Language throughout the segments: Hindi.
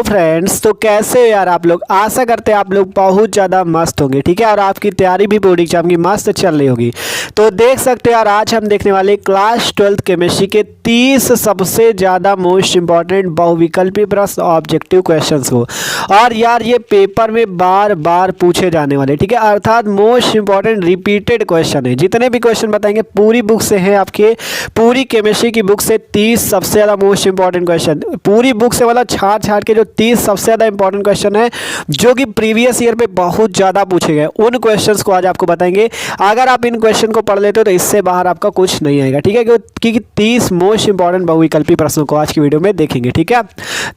फ्रेंड्स, तो कैसे हो यार आप लोग। आशा करते हैं आप लोग बहुत ज़्यादा मस्त होंगे, ठीक है। और आपकी तैयारी भी बोर्ड एग्जाम की मस्त चल रही होगी। तो देख सकते हो यार, आज हम देखने वाले क्लास 12th केमिस्ट्री के 30 सबसे ज़्यादा मोस्ट इंपॉर्टेंट बहुविकल्पी प्रश्न ऑब्जेक्टिव क्वेश्चंस को। और यार ये पेपर में बार बार पूछे जाने वाले, ठीक है, अर्थात मोस्ट इंपॉर्टेंट रिपीटेड क्वेश्चन है। जितने भी क्वेश्चन बताएंगे पूरी बुक से हैं, आपके पूरी केमिस्ट्री की बुक से 30 सबसे ज़्यादा मोस्ट इंपॉर्टेंट क्वेश्चन, पूरी बुक से वाला छाट के जो 30 सबसे ज़्यादा इंपॉर्टेंट क्वेश्चन है जो कि प्रीवियस ईयर पे बहुत ज़्यादा पूछे गए, उन क्वेश्चंस को आज आपको बताएंगे। अगर आप इन क्वेश्चन को पढ़ लेते हो तो इससे बाहर आपका कुछ नहीं आएगा, ठीक है, क्योंकि 30 मोस्ट इंपॉर्टेंट बहुविकल्पी प्रश्नों को आज की वीडियो में देखेंगे, ठीक है।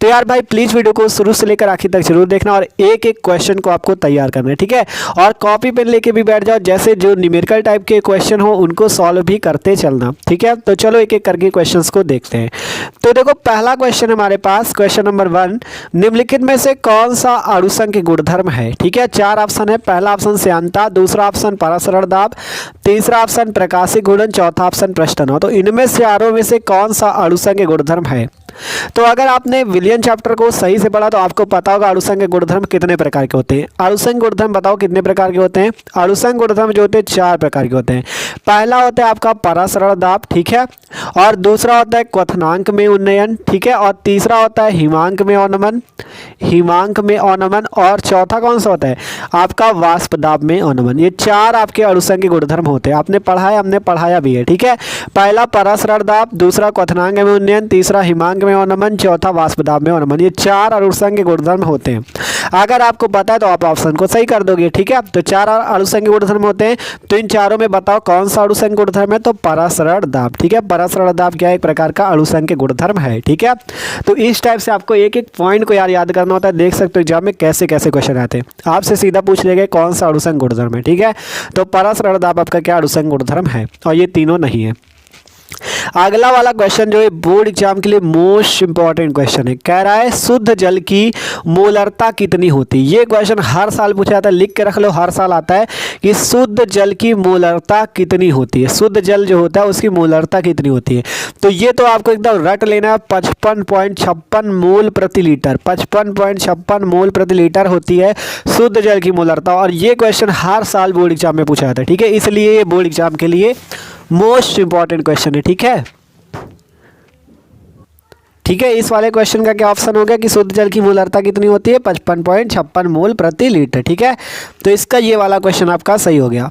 तो यार भाई प्लीज़ वीडियो को शुरू से लेकर आखिर तक जरूर देखना और एक एक क्वेश्चन को आपको तैयार करना है, ठीक है। और कॉपी पेन लेके भी बैठ जाओ, जैसे जो न्यूमेरिकल टाइप के क्वेश्चन हो उनको सॉल्व भी करते चलना, ठीक है। तो चलो एक एक करके क्वेश्चन को देखते हैं। तो देखो पहला क्वेश्चन हमारे पास, क्वेश्चन नंबर 1, निम्नलिखित में से कौन सा अणुसंघ के गुणधर्म है, ठीक है। 4 ऑप्शन है। पहला ऑप्शन श्यानता, दूसरा ऑप्शन परासरण दाब, तीसरा ऑप्शन प्रकाशिक घूर्णन, चौथा ऑप्शन पृष्ठन। तो इनमें से चारों में से कौन सा अणुसंघ के गुणधर्म है। तो अगर आपने विलियन चैप्टर को सही से पढ़ा तो आपको पता होगा अणुसंघ के गुणधर्म कितने प्रकार के होते हैं। अणुसंघ गुणधर्म बताओ कितने प्रकार के होते हैं। अणुसंघ गुणधर्म जो होते हैं 4 प्रकार के होते हैं। पहला होता है आपका परासरण दाब, ठीक है, और दूसरा होता है क्वथनांक में उन्नयन, ठीक है, और तीसरा होता है हिमांक में अवनमन, हिमांक में अवनमन, और चौथा कौन सा होता है आपका वाष्प दाब में अवनमन। ये 4 आपके अणुसंघ के गुणधर्म होते हैं। आपने पढ़ा है, हमने पढ़ाया भी है, ठीक है। पहला परासरण दाब, दूसरा क्वथनांक में उन्नयन, तीसरा हिमांक में अवनमन, चौथा वाष्प दाब में अवनमन। ये 4 अणुसंघ के गुणधर्म होते हैं। अगर आपको पता है तो आप ऑप्शन को सही कर दोगे, ठीक है। तो 4 अणुसंघ के गुणधर्म होते हैं। तो इन चारों में बताओ कौन सा अणुसंघ गुणधर्म है। तो परासरण दाब, ठीक है। परासरण दाब क्या है, एक प्रकार का अणुसंघ के गुणधर्म है, ठीक है। तो इस टाइप से आपको एक एक पॉइंट को याद करना होता है। देख सकते हो एग्जाम में कैसे कैसे क्वेश्चन आते हैं। आपसे सीधा पूछ लेंगे कौन सा अणुसंघ गुणधर्म है, ठीक है। तो परासरण दाब आपका क्या अणुसंघ गुणधर्म है, और ये तीनों नहीं है। अगला वाला क्वेश्चन जो है बोर्ड एग्जाम के लिए मोस्ट इंपॉर्टेंट क्वेश्चन है। कह रहा है शुद्ध जल की मोलरता कितनी होती है। ये क्वेश्चन हर साल पूछा जाता है, लिख के रख लो, हर साल आता है कि शुद्ध जल की मोलरता कितनी होती है। शुद्ध जल जो होता है उसकी मोलरता कितनी होती है। तो ये तो आपको एकदम रट लेना है, 55.56 मोल प्रति लीटर, 55.56 मोल प्रति लीटर होती है शुद्ध जल की मोलरता। और ये क्वेश्चन हर साल बोर्ड एग्जाम में पूछा जाता है, ठीक है, इसलिए ये बोर्ड एग्जाम के लिए मोस्ट इंपॉर्टेंट क्वेश्चन है, ठीक है। ठीक है, इस वाले क्वेश्चन का क्या ऑप्शन हो गया कि शुद्ध जल की मोलरता कितनी होती है, 55.56 मोल प्रति लीटर, ठीक है। तो इसका ये वाला क्वेश्चन आपका सही हो गया,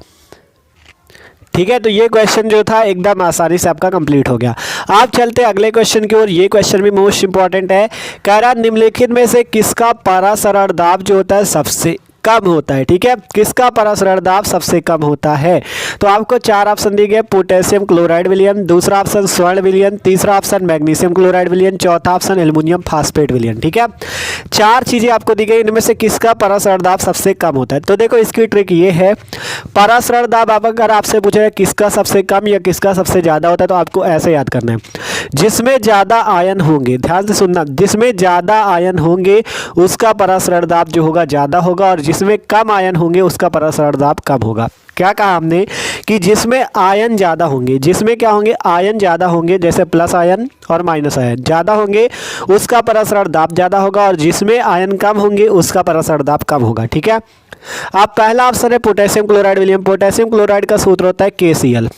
ठीक है। तो ये क्वेश्चन जो था एकदम आसानी से आपका कंप्लीट हो गया। आप चलते अगले क्वेश्चन की ओर। ये क्वेश्चन भी मोस्ट इंपॉर्टेंट है। कह रहा निम्नलिखित में से किसका परासरण दाब जो होता है सबसे कम होता है, ठीक है। किसका परासरण दाब सबसे कम होता है। तो आपको 4 ऑप्शन दिए गए, पोटेशियम क्लोराइड विलयन, दूसरा ऑप्शन स्वर्ण विलयन, तीसरा ऑप्शन मैग्नीशियम क्लोराइड विलयन, चौथा ऑप्शन एल्युमिनियम फास्फेट विलयन, ठीक है। 4 चीजें आपको दी गई, इनमें से किसका परासरण दाब सबसे कम होता है। तो देखो इसकी ट्रिक ये है, परासरण दाब अगर आपसे पूछे किसका सबसे कम या किसका सबसे ज्यादा होता है तो आपको ऐसे याद करना है, जिसमें ज्यादा आयन होंगे, ध्यान से सुनना, जिसमें ज्यादा आयन होंगे उसका परासरण दाब जो होगा ज्यादा होगा, और जिसमें कम आयन होंगे उसका परासरण दाब कम होगा। क्या कहा हमने कि जिसमें आयन ज़्यादा होंगे, जिसमें क्या होंगे आयन ज़्यादा होंगे, जैसे प्लस आयन और माइनस आयन ज़्यादा होंगे उसका परासरण दाब ज़्यादा होगा, और जिसमें आयन कम होंगे उसका परासरण दाब कम होगा, ठीक है। अब पहला ऑप्शन है पोटेशियम क्लोराइड विलयन। पोटेशियम क्लोराइड का सूत्र होता है KCl।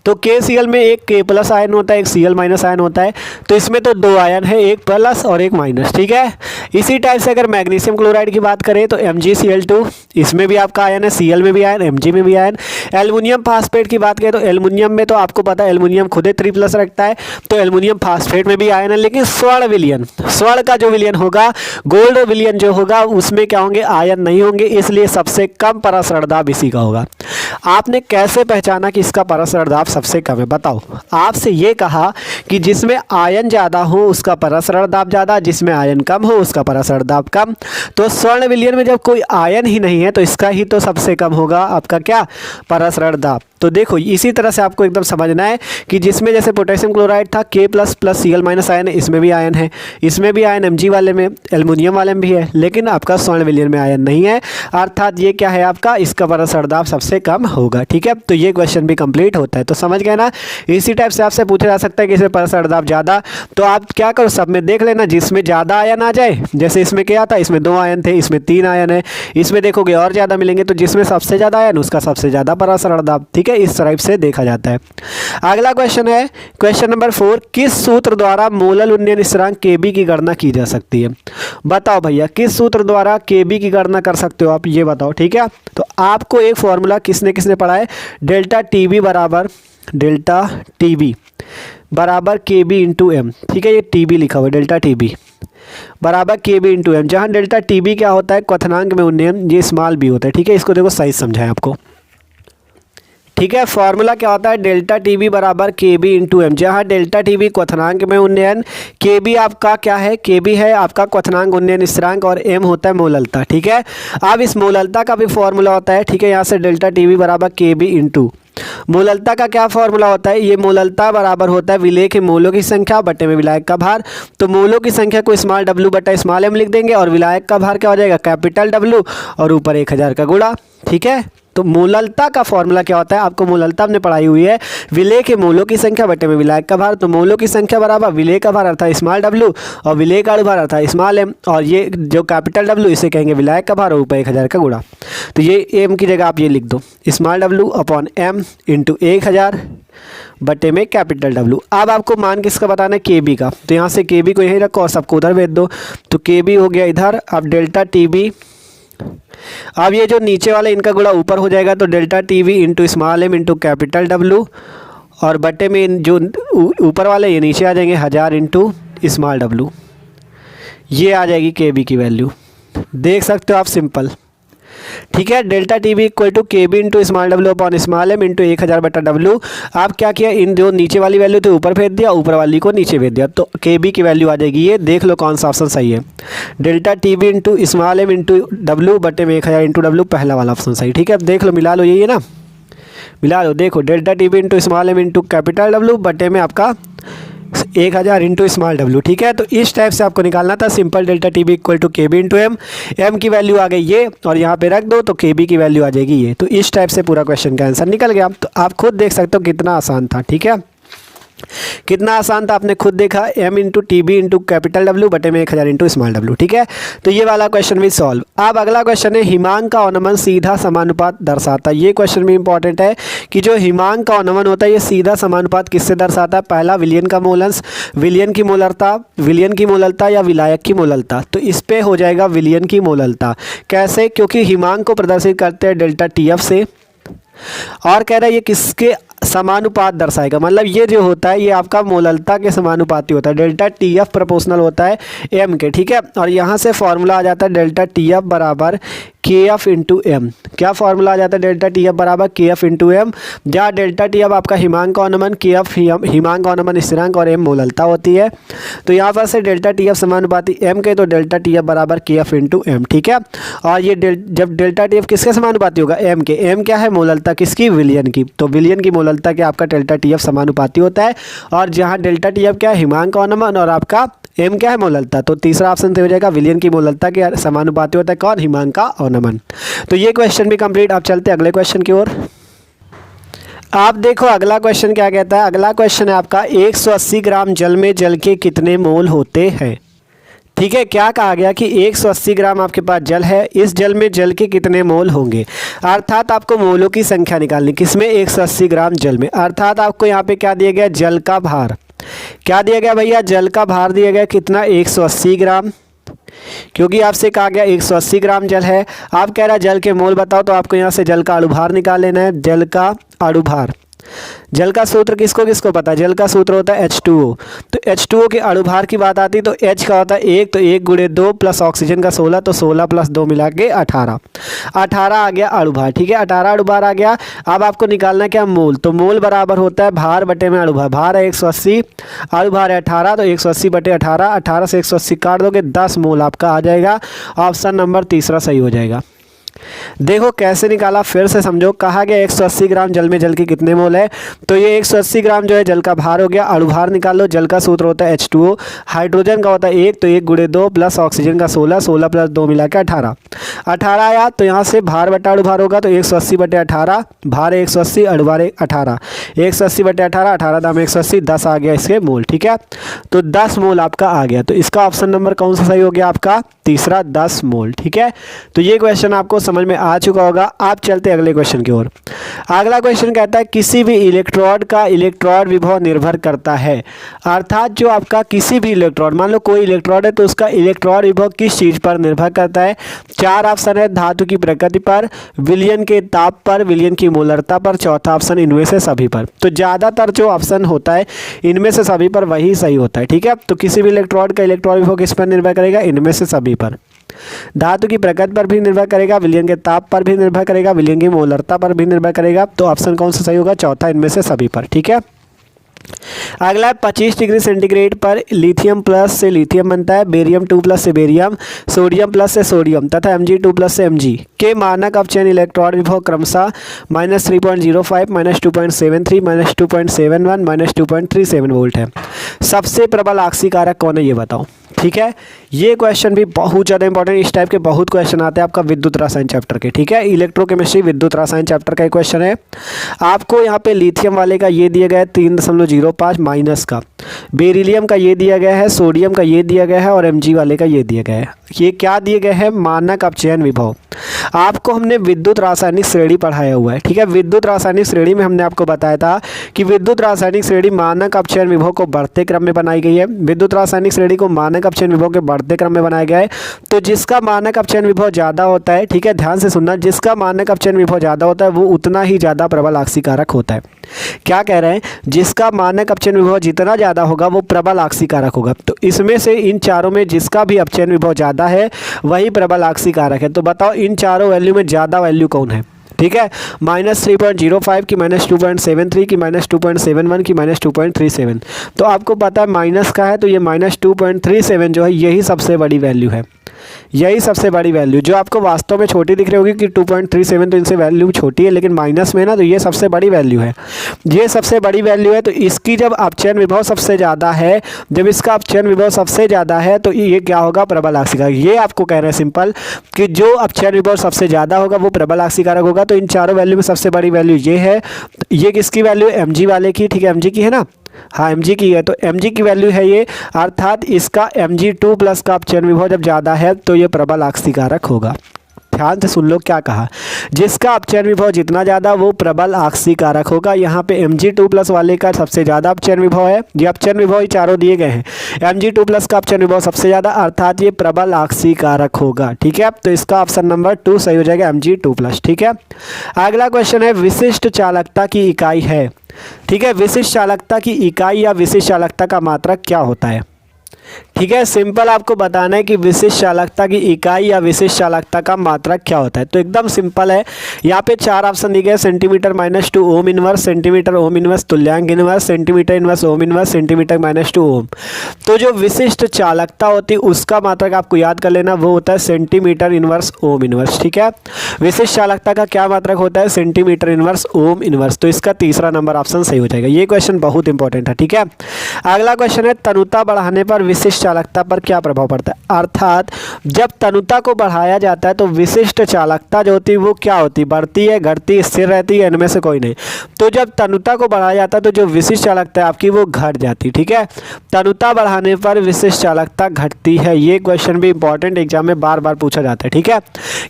तो KCl में एक K प्लस आयन होता है, एक Cl माइनस आयन होता है। तो इसमें तो 2 आयन है, एक प्लस और एक माइनस, ठीक है। इसी टाइप से अगर मैग्नीशियम क्लोराइड की बात करें तो MgCl2, इसमें भी आपका आयन है, Cl में भी आयन, Mg में भी आयन। एल्युमिनियम फास्फेट की बात करें तो एल्युमिनियम में तो आपको पता है एल्युमिनियम खुद ही 3+ रखता है, तो एल्युमिनियम फास्फेट में भी आयन है। लेकिन स्वर्ण विलयन, स्वर्ण का जो विलयन होगा, गोल्ड विलयन जो होगा, उसमें क्या होंगे आयन नहीं होंगे, इसलिए सबसे कम परासरण दाब इसी का होगा। आपने कैसे पहचाना कि इसका परासरण दाब सबसे कम है, बताओ। आपसे ये कहा कि जिसमें आयन ज़्यादा हो उसका परासरण दाब ज़्यादा, जिसमें आयन कम हो उसका परासरण दाब कम। तो स्वर्ण विलयन में जब कोई आयन ही नहीं है तो इसका ही तो सबसे कम होगा आपका क्या परासरण दाब। तो देखो इसी तरह से आपको एकदम समझना है कि जिसमें जैसे पोटेशियम क्लोराइड था K plus plus Cl- ion है, इसमें भी आयन है, इसमें भी आयन Mg वाले में, एल्युमिनियम वाले में भी है, लेकिन आपका स्वर्ण विलयन में आयन नहीं है, अर्थात ये क्या है आपका, इसका परस्पर दाब सबसे कम होगा। ठीक है, तो ये क्वेश्चन भी कंप्लीट होता है। तो समझ गए ना, इसी टाइप से आपसे पूछा जा सकता है कि इसमें परस्पर दाब ज़्यादा, तो आप क्या करो सब में देख लेना, जिसमें ज़्यादा आयन आ जाए, जैसे इसमें क्या था, इसमें 2 आयन थे, इसमें 3 आयन है, इसमें देखोगे और ज़्यादा मिलेंगे, तो जिसमें सबसे ज़्यादा आयन उसका सबसे ज़्यादा परस्पर दाब। ठीक है, इस टाइप से देखा जाता है। अगला क्वेश्चन है क्वेश्चन नंबर 4, किस सूत्र द्वारा मोलल उन्नयन स्थिरांक Kb की गणना की जा सकती है? बताओ भैया किस सूत्र द्वारा Kb की गणना कर सकते हो आप, ये बताओ। ठीक है, तो आपको एक फॉर्मूला किसने किसने पढ़ा है, डेल्टा टीबी बराबर Kb इंटू एम। ठीक है, ये टीबी लिखा हुआ है, डेल्टा टीबी बराबर Kb इंटू एम, जहाँ डेल्टा टीबी क्या होता है, क्वथनांक में उन्नयन, ये स्मॉल बी होता है। ठीक है, इसको देखो साइज समझाएं आपको। ठीक है, फॉर्मूला क्या होता है, डेल्टा टीबी बराबर Kb इंटू एम, जहाँ डेल्टा टीबी क्वथनांक में उन्नयन, Kb आपका क्या है, Kb है आपका क्वथनांक उन्नयन स्थिरांक, और m होता है मोललता। ठीक है, अब इस मोललता का भी फॉर्मूला होता है। ठीक है, यहाँ से डेल्टा टीबी बराबर Kb इंटू मोललता का क्या फॉर्मूला होता है, ये मोललता बराबर होता है विलेय के मोलों की संख्या बटे में विलायक का भार। तो मोलों की संख्या को स्मॉल w बटा स्मॉल m लिख देंगे, और विलायक का भार क्या हो जाएगा, कैपिटल W, और ऊपर 1000 का गुणा। ठीक है, तो मोललता का फॉर्मूला क्या होता है, आपको मोललता हमने पढ़ाई हुई है, विलेय के मोलों की संख्या बटे में विलायक का भार। तो मोलों की संख्या बराबर विलेय का भार अर्थात स्मॉल w, और विलेय का भार अर्थात स्मॉल m, और ये जो कैपिटल W इसे कहेंगे विलायक का भार, और ऊपर 1000 का गुणा। तो ये m की जगह आप ये लिख दो, small w upon m into 1000 बटे में कैपिटल W। अब आपको मान किसका बताना है, Kb का, तो यहाँ से Kb को यहीं रखो और सबको उधर भेज दो। तो Kb हो गया इधर, अब डेल्टा टीबी, अब ये जो नीचे वाले इनका गुणा ऊपर हो जाएगा, तो delta TV into small m into capital W, और बटे में जो ऊपर वाले ये नीचे आ जाएंगे 1000 इंटू स्मॉल w, ये आ जाएगी Kb की वैल्यू। देख सकते हो आप, सिंपल। ठीक है, delta TB equal to Kb into small w upon small m into 1000 बटा W। आप क्या किया, इन जो नीचे वाली वैल्यू थी ऊपर भेज दिया, ऊपर वाली को नीचे भेज दिया, तो Kb की वैल्यू आ जाएगी ये। देख लो कौन सा ऑप्शन सही है, delta TB into small m into W बटे में 1000 इंटू W, पहला वाला ऑप्शन सही। ठीक है, अब देख लो, मिला लो, यही है ना, मिला लो। देखो delta TB into small m into capital W बटे में आपका 1000 इंटू स्मॉल w। ठीक है, तो इस टाइप से आपको निकालना था, simple delta TB equal to Kb into M, M की वैल्यू आ गई ये, और यहाँ पे रख दो तो Kb की वैल्यू आ जाएगी ये। तो इस टाइप से पूरा क्वेश्चन का आंसर निकल गया। तो आप खुद देख सकते हो कितना आसान था। ठीक है, कितना आसान था, आपने खुद देखा, m into TB into capital W बटे में 1000 इंटू स्मॉल w। ठीक है, तो ये वाला क्वेश्चन भी सॉल्व। अब अगला क्वेश्चन है, हिमांक का अवनमन सीधा समानुपात दर्शाता है। ये क्वेश्चन भी इंपॉर्टेंट है कि जो हिमांक का अवनमन होता है ये सीधा समानुपात किससे दर्शाता है, पहला विलयन का मोलंश, विलयन की मोललता या विलायक की मोललता। तो इस पे हो जाएगा विलयन की मोललता। कैसे, क्योंकि हिमांक को प्रदर्शित करते हैं डेल्टा TF से, और कह रहा है ये किसके समानुपात दर्शाएगा, मतलब ये जो होता है ये आपका मोललता के समानुपाती होता है, डेल्टा TF प्रोपोर्शनल होता है m के। ठीक है, और यहाँ से फॉर्मूला आ जाता है डेल्टा TF बराबर KF इंटू एम। क्या फॉर्मूला आ जाता है, डेल्टा TF बराबर KF इंटू एम, जहाँ डेल्टा TF आपका हिमांक का अवनमन, KF हिमांक का अवनमन स्थिरांक, और m मोललता होती है। तो यहाँ पर से डेल्टा TF समानुपाती m के, तो डेल्टा TF बराबर KF इंटू एम। ठीक है, और ये जब डेल्टा TF किसके समानुपाती होगा, m के, m क्या है, मोललता किसकी, विलयन की, तो विलयन की मोललता के आपका डेल्टा TF समानुपाती होता है। और जहाँ डेल्टा TF क्या है, हिमांक का अवनमन, और आपका m क्या है, मोललता, तो तीसरा ऑप्शन तो हो जाएगा विलयन की मोललता के समानुपाती होता है कौन, हिमांक का अवनमन। तो ये क्वेश्चन भी कंप्लीट। आप चलते हैं अगले क्वेश्चन की ओर। आप देखो अगला क्वेश्चन क्या कहता है, अगला क्वेश्चन है आपका 180 ग्राम जल में जल के कितने मोल होते हैं। ठीक है, क्या कहा गया कि 180 ग्राम आपके पास जल है, इस जल में जल के कितने मोल होंगे, अर्थात आपको मोलों की संख्या निकालनी, किसमें, 180 ग्राम जल में। अर्थात आपको यहाँ पे क्या दिया गया, जल का भार, क्या दिया गया भैया, जल का भार दिया गया कितना, 180 ग्राम, क्योंकि आपसे कहा गया 180 ग्राम जल है। आप कह रहा है जल के मोल बताओ, तो आपको यहाँ से जल का अणुभार निकाल लेना है, जल का अणुभार। जल का सूत्र किसको किसको पता है, जल का सूत्र होता है H2O। तो H2O के अणुभार की बात आती है तो H का होता है 1, तो 1 गुणे 2 प्लस ऑक्सीजन का 16, तो 16 प्लस 2 मिला के 18 आ गया अणुभार। ठीक है, 18 अणुभार आ गया। अब आपको निकालना क्या, मोल, तो मोल बराबर होता है भार बटे में अणुभार। भार है 180, अणुभार है 18, तो 180 बटे 18, 18 से 180 काट दोगे 10 मोल आपका आ जाएगा। ऑप्शन नंबर तीसरा सही हो जाएगा। देखो कैसे निकाला, फिर से समझो। कहा गया 180 ग्राम जल में जल के कितने मोल है, तो ये 180 ग्राम जो है जल का भार हो गया। अणुभार निकाल लो, जल का सूत्र होता है H2O, हाइड्रोजन का होता है 1, तो 1 × 2 प्लस ऑक्सीजन का 16, 16 + 2 मिला के 18, 18 आया। तो यहाँ से भार बटा अणुभार होगा, तो 180/18, भार 180, अणुभार 18, 180/18, 18 दाम 180, 10 आ गया इसके मोल। ठीक है, तो 10 मोल आपका आ गया। तो इसका ऑप्शन नंबर कौन सा सही हो गया आपका, तीसरा, 10 मोल। ठीक है, तो ये क्वेश्चन आपको समझ में आ चुका होगा। आप चलते अगले क्वेश्चन की ओर। अगला क्वेश्चन कहता है किसी भी इलेक्ट्रोड का इलेक्ट्रॉन विभव निर्भर करता है। अर्थात जो आपका किसी भी इलेक्ट्रॉन, मान लो कोई इलेक्ट्रॉन है, तो उसका इलेक्ट्रॉन विभव किस चीज पर निर्भर करता है। 4 ऑप्शन है, धातु की प्रकृति पर, विलयन के ताप पर, विलयन की मोलरता पर, चौथा ऑप्शन इनमें से सभी पर। तो ज्यादातर जो ऑप्शन होता है इनमें से सभी पर वही सही होता है। ठीक है, तो किसी भी इलेक्ट्रॉन का इलेक्ट्रॉन विभव किस पर निर्भर करेगा, इनमें से सभी पर। धातु की प्रकृति पर भी निर्भर करेगा, विलयन के ताप पर भी निर्भर करेगा, विलयन की मोलरता पर भी निर्भर करेगा। तो ऑप्शन कौन सा सही होगा, चौथा, इनमें से सभी पर। ठीक है, अगला 25 डिग्री सेंटीग्रेड पर लिथियम प्लस से लिथियम बनता है, बेरियम 2+ से बेरियम, सोडियम प्लस से सोडियम तथा Mg2+ से Mg के मानक अपचयन इलेक्ट्रॉन विभव क्रमशः -3.05, -2.73, -2.71, -2.37 वोल्ट है। सबसे प्रबल आक्सीकारक कौन है ये बताओ। ठीक है, ये क्वेश्चन भी बहुत ज़्यादा इंपॉर्टेंट, इस टाइप के बहुत क्वेश्चन आते हैं आपका विद्युत रसायन चैप्टर के। ठीक है, इलेक्ट्रोकेमिस्ट्री विद्युत रसायन चैप्टर का एक क्वेश्चन है। आपको यहाँ पे लिथियम वाले का ये दिया गया है 3.05 माइनस का, बेरिलियम का ये दिया गया है, सोडियम का ये दिया गया है और Mg वाले का ये दिया गया है। ये क्या दिए गए हैं, मानक अपचयन विभव। आपको हमने विद्युत रासायनिक श्रेणी पढ़ाया हुआ है। ठीक है, विद्युत रासायनिक श्रेणी में हमने आपको बताया था कि विद्युत रासायनिक श्रेणी मानक अपचयन विभव को बढ़ते क्रम में बनाई गई है। विद्युत रासायनिक श्रेणी को मानक अपचयन विभव के बढ़ते क्रम में बनाया गया है। तो जिसका मानक अपचयन विभव ज़्यादा होता है, ठीक है, ध्यान से सुनना, जिसका मानक अपचयन विभव ज़्यादा होता है वो उतना ही ज़्यादा प्रबल आक्सीकारक होता है। क्या कह रहे हैं, जिसका मानक अपचयन विभव जितना ज़्यादा होगा वो प्रबल आक्सीकारक होगा। तो इसमें से इन चारों में जिसका भी अपचयन विभव ज़्यादा है वही प्रबल आक्सीकारक है। तो बताओ इन चारों वैल्यू में ज़्यादा वैल्यू कौन है। ठीक है, -3.05 की, -2.73 की, -2.71 की, -2.37। तो आपको पता है माइनस का है, तो ये -2.37 जो है यही सबसे बड़ी वैल्यू है। यही सबसे बड़ी वैल्यू जो आपको वास्तव में छोटी दिख रही होगी कि 2.37, तो इनसे वैल्यू छोटी है, लेकिन माइनस में ना, तो ये सबसे बड़ी वैल्यू है। ये सबसे बड़ी वैल्यू है। तो इसकी जब अपचयन विभव सबसे ज़्यादा है, जब इसका अपचयन विभव सबसे ज़्यादा है, तो ये क्या होगा, प्रबल आक्सीकारक। ये आपको कह रहे हैं सिंपल कि जो अपचयन विभव सबसे ज़्यादा होगा वो प्रबल आक्सीकारक होगा। तो इन चारों वैल्यू में सबसे बड़ी वैल्यू ये है। ये किसकी वैल्यू है, Mg वाले की। ठीक है, Mg की है ना, हाँ Mg की है, तो Mg की वैल्यू है ये। अर्थात इसका Mg2+ का अपचयन विभव जब ज़्यादा है तो ये प्रबल आक्सीकारक होगा। ध्यान से सुन लो क्या कहा, जिसका अपचयन विभव जितना ज़्यादा वो प्रबल आक्सीकारक होगा। यहाँ पे Mg2+ वाले का सबसे ज़्यादा अपचयन विभव है। ये अपचयन विभव ही चारों दिए गए हैं, Mg2+ का अपचयन विभव सबसे ज़्यादा, अर्थात ये प्रबल आक्सीकारक होगा। ठीक है, तो इसका ऑप्शन नंबर 2 सही हो जाएगा, Mg2+। ठीक है, अगला क्वेश्चन है विशिष्ट चालकता की इकाई है। ठीक है, विशिष्ट चालकता की इकाई या विशिष्ट चालकता का मात्रक क्या होता है। ठीक है, सिंपल आपको बताना है कि विशिष्ट चालकता की इकाई या विशिष्ट चालकता का मात्रक क्या होता है। तो एकदम सिंपल है, यहाँ पे 4 ऑप्शन दिए गए, centimetre ohm inverse, centimetre ohm inverse, तुल्यांक inverse, centimetre inverse ohm inverse, centimetre -2 ohm. तो जो विशिष्ट चालकता होती है उसका मात्रक आपको याद कर लेना, वो होता है सेंटीमीटर इनवर्स ओम इनवर्स। ठीक है, विशिष्ट चालकता का क्या मात्रक होता है, सेंटीमीटर इनवर्स ओम इनवर्स। तो इसका तीसरा नंबर ऑप्शन सही हो जाएगा। ये क्वेश्चन बहुत इंपॉर्टेंट है। ठीक है, अगला क्वेश्चन है तनुता बढ़ाने पर विशिष्ट चालकता पर क्या प्रभाव पड़ता है। अर्थात जब तनुता को बढ़ाया जाता है तो विशिष्ट चालकता जो होती है वो क्या होती है, बढ़ती है, घटती, स्थिर रहती है, इनमें से कोई नहीं। तो जब तनुता को बढ़ाया जाता है तो जो विशिष्ट चालकता है आपकी वो घट जाती है। ठीक है, तनुता बढ़ाने पर विशिष्ट चालकता घटती है। ये क्वेश्चन भी इंपॉर्टेंट, एग्जाम में बार बार पूछा जाता है। ठीक है,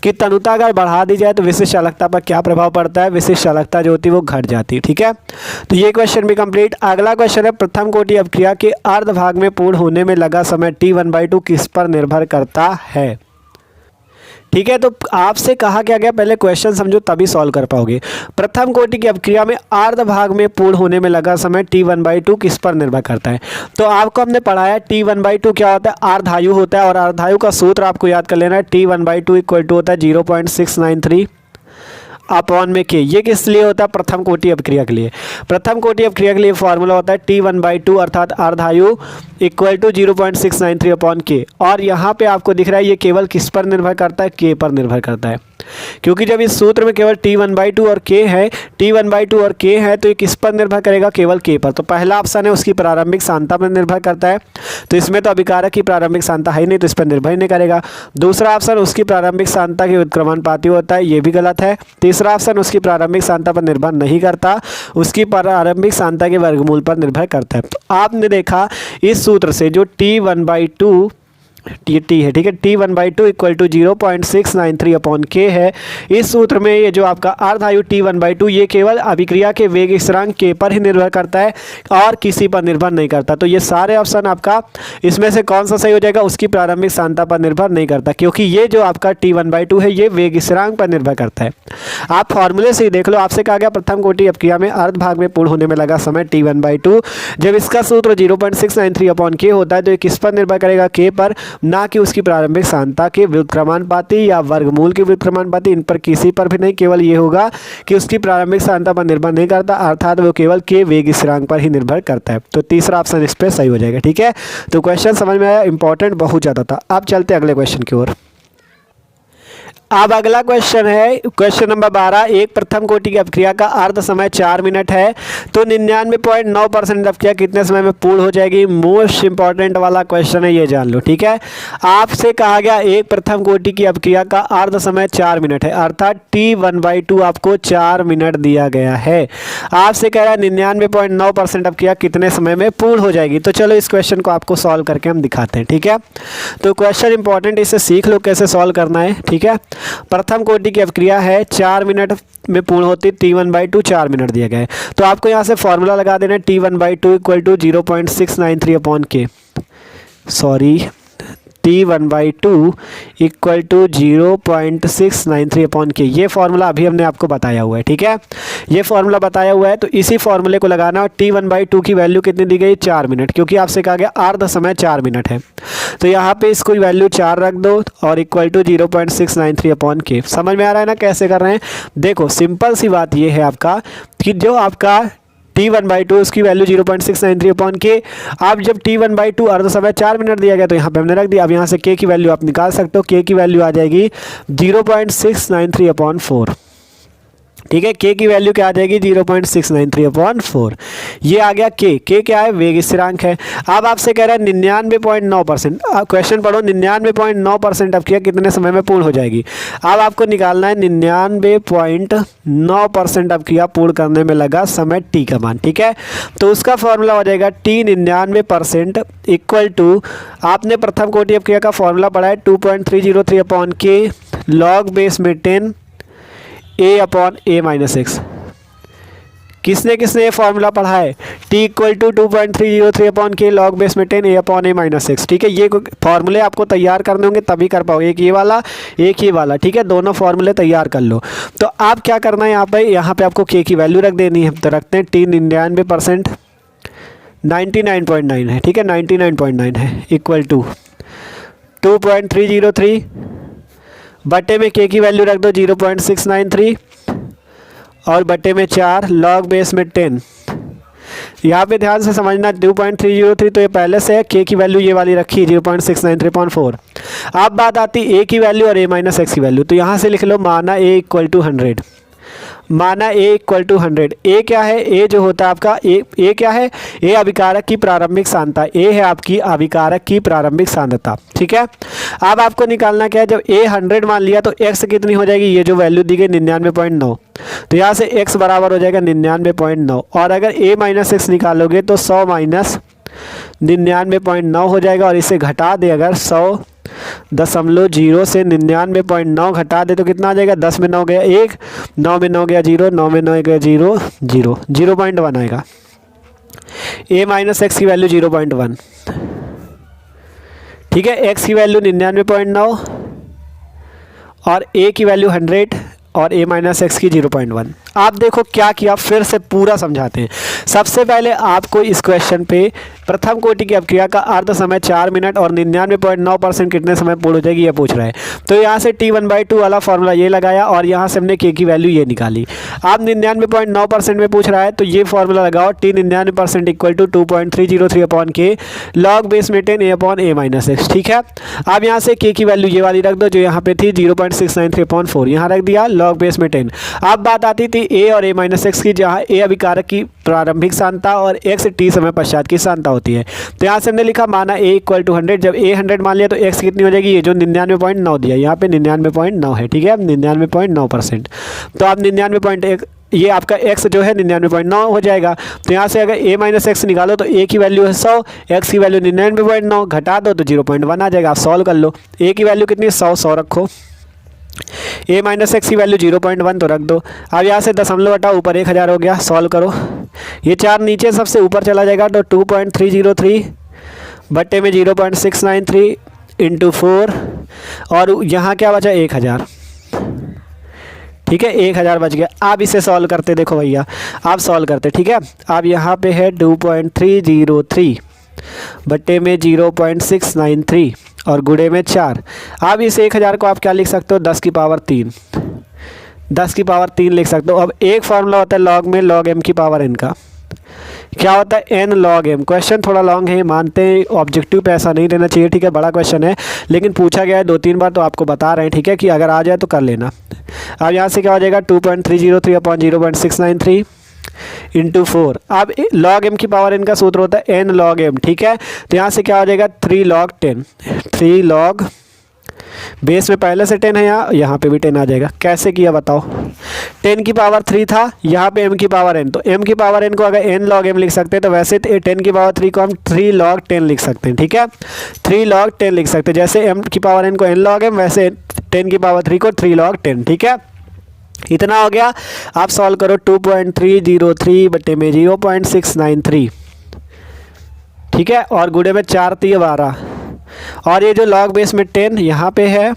कि तनुता अगर बढ़ा दी जाए तो विशिष्ट चालकता पर क्या प्रभाव पड़ता है, विशिष्ट चालकता जो होती है वो घट जाती है। ठीक है, तो ये क्वेश्चन भी कंप्लीट। अगला क्वेश्चन है प्रथम कोटि अपक्रिया के अर्ध भाग में पूर्ण होने में लगा समय T1/2 किस पर निर्भर करता है। ठीक है, तो आपसे कहा क्या गया, पहले क्वेश्चन समझो तभी सॉल्व कर पाओगे। प्रथम कोटि की अपक्रिया में अर्ध भाग में पूर्ण होने में लगा समय T1/2 किस पर निर्भर करता है। तो आपको हमने पढ़ाया T1/2 क्या होता है, अर्धायु होता है, और अर्धायु का सूत्र आपको याद कर लेना है, T1/2 = होता है 0.693 अपॉन में के। ये किस लिए होता है, प्रथम कोटि अपक्रिया के लिए। प्रथम कोटि अपक्रिया के लिए फॉर्मूला होता है T1/2 अर्थात अर्धायु = 0.693 अपॉन के। और यहाँ पे आपको दिख रहा है ये केवल किस पर निर्भर करता है, के पर निर्भर करता है। क्योंकि जब इस सूत्र में केवल T1/2 और K है, T1/2 और K है, तो ये किस पर निर्भर करेगा? केवल K पर। तो पहला ऑप्शन है उसकी प्रारंभिक सांद्रता पर निर्भर करता है, तो इसमें तो अभिकारक की प्रारंभिक सांद्रता है ही नहीं, तो इस पर निर्भर ही नहीं करेगा। दूसरा ऑप्शन उसकी प्रारंभिक सांद्रता के व्युत्क्रमानुपाती होता है, ये भी गलत है। तीसरा ऑप्शन उसकी प्रारंभिक सांद्रता पर निर्भर नहीं करता, उसकी प्रारंभिक सांद्रता के वर्गमूल पर निर्भर करता है। तो आपने देखा इस सूत्र से जो T1/2 टी है, ठीक है, T1/2 equal to 0.693 upon K है। इस सूत्र में ये जो आपका अर्धायु T1/2 ये केवल अभिक्रिया के वेग स्थिरांक K पर ही निर्भर करता है और किसी पर निर्भर नहीं करता। तो ये सारे ऑप्शन आपका इसमें से कौन सा सही हो जाएगा? उसकी प्रारंभिक सांद्रता पर निर्भर नहीं करता, क्योंकि ये जो आपका T1/2 है ये वेग स्थिरांक पर निर्भर करता है। आप फॉर्मूले से ही देख लो, आपसे कहा गया प्रथम कोटि अपक्रिया में अर्ध भाग में पूर्ण होने में लगा समय T1/2। जब इसका सूत्र 0.693 अपॉन K होता है तो ये किस पर निर्भर करेगा? K पर, ना कि उसकी प्रारंभिक सांद्रता के व्युत्क्रमानुपाती या वर्गमूल के व्युत्क्रमानुपाती, इन पर किसी पर भी नहीं। केवल ये होगा कि उसकी प्रारंभिक सांद्रता पर निर्भर नहीं करता, अर्थात वो केवल K वेग स्थिरांक पर ही निर्भर करता है। तो तीसरा ऑप्शन इस पर सही हो जाएगा। ठीक है, तो क्वेश्चन समझ में आया, इंपॉर्टेंट बहुत ज़्यादा था। अब चलते अगले क्वेश्चन की ओर। अब अगला क्वेश्चन है क्वेश्चन नंबर 12। एक प्रथम कोटि की अपक्रिया का अर्ध समय 4 मिनट है, तो 99.9% अपक्रिया कितने समय में पूर्ण हो जाएगी? मोस्ट इंपॉर्टेंट वाला क्वेश्चन है, ये जान लो। ठीक है, आपसे कहा गया एक प्रथम कोटि की अपक्रिया का अर्ध समय 4 मिनट है, अर्थात T1/2 आपको 4 मिनट दिया गया है। आपसे कह रहा है 99.9% अपक्रिया कितने समय में पूर्ण हो जाएगी। तो चलो इस क्वेश्चन को आपको सॉल्व करके हम दिखाते हैं। ठीक है, तो क्वेश्चन इंपॉर्टेंट, इसे सीख लो कैसे सॉल्व करना है। ठीक है, प्रथम कोटि की अपक्रिया है 4 मिनट में पूर्ण होती, T1/2 4 मिनट दिया गया है। तो आपको यहाँ से फॉर्मूला लगा देना है T1/2 equal to 0.693 upon K, sorry T1/2 equal to 0.693 upon K। ये फॉर्मूला अभी हमने आपको बताया हुआ है। ठीक है, ये फॉर्मूला बताया हुआ है, तो इसी फॉर्मूले को लगाना। और T1/2 की वैल्यू कितनी दी गई? 4 मिनट, क्योंकि आपसे कहा गया अर्ध समय 4 मिनट है, तो यहाँ पे इसको वैल्यू 4 रख दो और इक्वल टू 0.693 अपॉन K। समझ में आ रहा है ना कैसे कर रहे हैं? देखो सिंपल सी बात ये है आपका कि जो आपका T1/2 उसकी वैल्यू 0.693 अपॉन K। अब जब T1/2 अर्ध समय 4 मिनट दिया गया तो यहाँ पे हमने रख दिया। अब यहाँ से K की वैल्यू आप निकाल सकते हो। K की वैल्यू आ जाएगी 0.693 अपॉन 4। ठीक है, K की वैल्यू क्या आ जाएगी? 0.693 अपॉन 4। ये आ गया K। K क्या है? वेग स्थिरांक है। अब आपसे कह रहा है 99.9%, क्वेश्चन पढ़ो, 99.9% अपक्रिया कितने समय में पूर्ण हो जाएगी। अब आपको निकालना है 99.9% अपक्रिया पूर्ण करने में लगा समय T का मान। ठीक है, तो उसका फॉर्मूला हो जाएगा T 99% इक्वल टू, आपने प्रथम कोटि अपक्रिया का फॉर्मूला पढ़ा है 2.303 अपॉन K लॉग बेस में 10 A upon A minus x. किसने किसने ये फॉर्मूला पढ़ा है? T equal to 2.303 upon K log base में 10 A upon A minus x. ठीक है, ये फॉर्मूले आपको तैयार करने होंगे तभी कर पाओगे, एक ये वाला एक ही वाला। ठीक है, दोनों फॉर्मूले तैयार कर लो। तो आप क्या करना है, यहाँ पे आपको K की वैल्यू रख देनी है। तो रखते हैं T 99% 99.9 है। ठीक है, 99.9 है इक्वल टू 2.303 बटे में K की वैल्यू रख दो 0.693 और बटे में 4 लॉग बेस में 10। यहाँ पे ध्यान से समझना, 2.303 तो ये पहले से है, K की वैल्यू ये वाली रखी 0.693.4। अब बात आती A की वैल्यू और A माइनस एक्स की वैल्यू। तो यहाँ से लिख लो माना A इक्वल टू 100, माना A इक्वल टू 100। A क्या है? A जो होता है आपका A क्या है? A अभिकारक की प्रारंभिक सांद्रता। A है आपकी अभिकारक की प्रारंभिक सांद्रता। ठीक है, अब आपको निकालना क्या है? जब A 100 मान लिया तो X कितनी हो जाएगी? ये जो वैल्यू दी गई 99.9, तो यहाँ से X बराबर हो जाएगा 99.9। और अगर A माइनस एक्स निकालोगे तो 100 माइनस 99.9 हो जाएगा। और इसे घटा दे अगर 100.0 से 99.9 घटा दे तो कितना आ जाएगा? 10 में 9 गया 1, 9 में 9 गया 0, 9 में 9 गया 0, 0.1 आएगा। A माइनस एक्स की वैल्यू 0.1। ठीक है, X की वैल्यू 99.9 और A की वैल्यू 100 और a माइनस एक्स की 0.1। आप देखो क्या किया, फिर से पूरा समझाते हैं। सबसे पहले आपको इस क्वेश्चन पे प्रथम कोटि की अपक्रिया का अर्ध समय 4 मिनट और 99.9% कितने समय पूर्ण हो जाएगी ये पूछ रहा है। तो यहाँ से t1/2 वाला फॉर्मूला ये लगाया और यहाँ से हमने k की वैल्यू ये निकाली। अब 99.9% में पूछ रहा है तो ये फॉर्मूला लगाओ, t 99% equal to 2.303/k log base में 10 a माइनस एक्स। ठीक है, अब यहाँ से k की वैल्यू ये वाली रख दो जो यहाँ पे थी 0.693/4, यहाँ रख दिया लॉग बेस में 10। अब बात आती थी a और a माइनस एक्स की, जहाँ a अभिकारक की प्रारंभिक सांद्रता और x t समय पश्चात की सांद्रता होती है। तो यहाँ से हमने लिखा माना a इक्वल टू 100, जब a 100 मान लिया तो x कितनी हो जाएगी, ये जो 99.9 दिया यहाँ पे 99.9 है। ठीक है, 99.9%। तो आप 99.1 ये आपका x जो है 99.9 हो जाएगा। तो यहाँ से अगर a माइनस एक्स निकालो तो a की वैल्यू है 100, x की वैल्यू 99.9, घटा दो तो 0.1 आ जाएगा। आप सॉल्व कर लो, a की वैल्यू कितनी 100 रखो, a माइनस एक्स की वैल्यू 0.1 तो रख दो। अब यहाँ से दशमलव हटाओ, ऊपर 1000 हो गया, सॉल्व करो। ये 4 नीचे सबसे ऊपर चला जाएगा तो 2.303 बट्टे में 0.693 इंटू 4 और यहाँ क्या बचा 1000। ठीक है, 1000 बच गया। आप इसे सॉल्व करते देखो भैया, आप सॉल्व करते। ठीक है, अब यहाँ पे है 2.303 बट्टे में 0.693 और गुणे में 4। अब इस 1000 को आप क्या लिख सकते हो, 10 की पावर 3, 10 की पावर 3 लिख सकते हो। अब एक फार्मूला होता है लॉग में, लॉग m की पावर n का क्या होता है, n लॉग m। क्वेश्चन थोड़ा लॉन्ग है, मानते हैं, ऑब्जेक्टिव पे ऐसा नहीं देना चाहिए। ठीक है, बड़ा क्वेश्चन है लेकिन पूछा गया है 2-3 बार, तो आपको बता रहे हैं। ठीक है, कि अगर आ जाए तो कर लेना। अब यहाँ से क्या हो जाएगा 2.303/0.693 इंटू 4। अब लॉग m की पावर n का सूत्र होता है n लॉग m। ठीक है, तो यहाँ से क्या हो जाएगा 3 log 10, 3 log बेस में पहले से 10 है, यहाँ पे भी 10 आ जाएगा। कैसे किया बताओ, 10 की पावर 3 था, यहाँ पे m की पावर n, तो m की पावर n को अगर n log m लिख सकते हैं तो वैसे 10 की पावर 3 को हम 3 log 10 लिख सकते हैं। ठीक है, 3 log 10 लिख सकते हैं, जैसे m की पावर n को n log m वैसे 10 की पावर 3 को 3 log 10। ठीक है, इतना हो गया। आप सॉल्व करो, 2.303 बटे में 0.693। ठीक है, और गुणे में 4 3 12 और ये जो लॉग बेस में 10 यहाँ पे है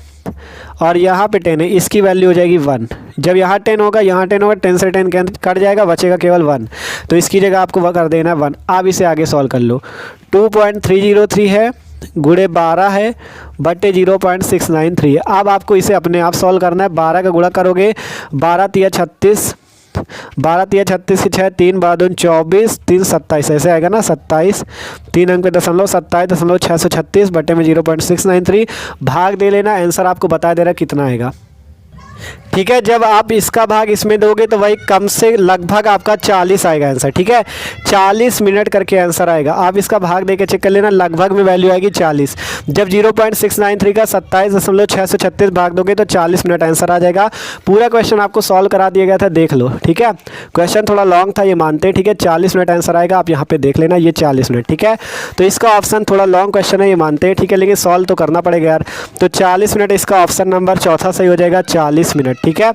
और यहाँ पे 10 है, इसकी वैल्यू हो जाएगी 1। जब यहाँ 10 होगा, यहाँ 10 होगा, 10 से 10 कट जाएगा, बचेगा केवल 1, तो इसकी जगह आपको वह कर देना 1। आप इसे आगे सॉल्व कर लो, 2.303 है गुणे 12 है बटे 0.693 है। अब आपको इसे अपने आप सॉल्व करना है। 12 का गुणा करोगे, 12 तिया 36, 12 तिया 36 की 6, 3 12 दूनी 24, 3 27 ऐसे आएगा ना 27, 3 अंक पे दशमलव 27.636 बटे में 0.693 भाग दे लेना। आंसर आपको बता दे रहा है कितना आएगा। ठीक है, जब आप इसका भाग इसमें दोगे तो वही कम से लगभग आपका 40 आएगा आंसर। ठीक है, 40 मिनट करके आंसर आएगा। आप इसका भाग देके चेक कर लेना, लगभग में वैल्यू आएगी 40। जब 0.693 का 27.636 भाग दोगे तो 40 मिनट आंसर आ जाएगा। पूरा क्वेश्चन आपको सॉल्व करा दिया गया था, देख लो। ठीक है, क्वेश्चन थोड़ा लॉन्ग था, ये मानते हैं। ठीक है, 40 मिनट आंसर आएगा, आप यहाँ पे देख लेना, ये 40 मिनट। ठीक है, तो इसका ऑप्शन थोड़ा लॉन्ग क्वेश्चन है, ये मानते हैं। ठीक है, लेकिन सॉल्व तो करना पड़ेगा यार। तो 40 मिनट इसका ऑप्शन नंबर चौथा सही हो जाएगा, 40 मिनट। ठीक है,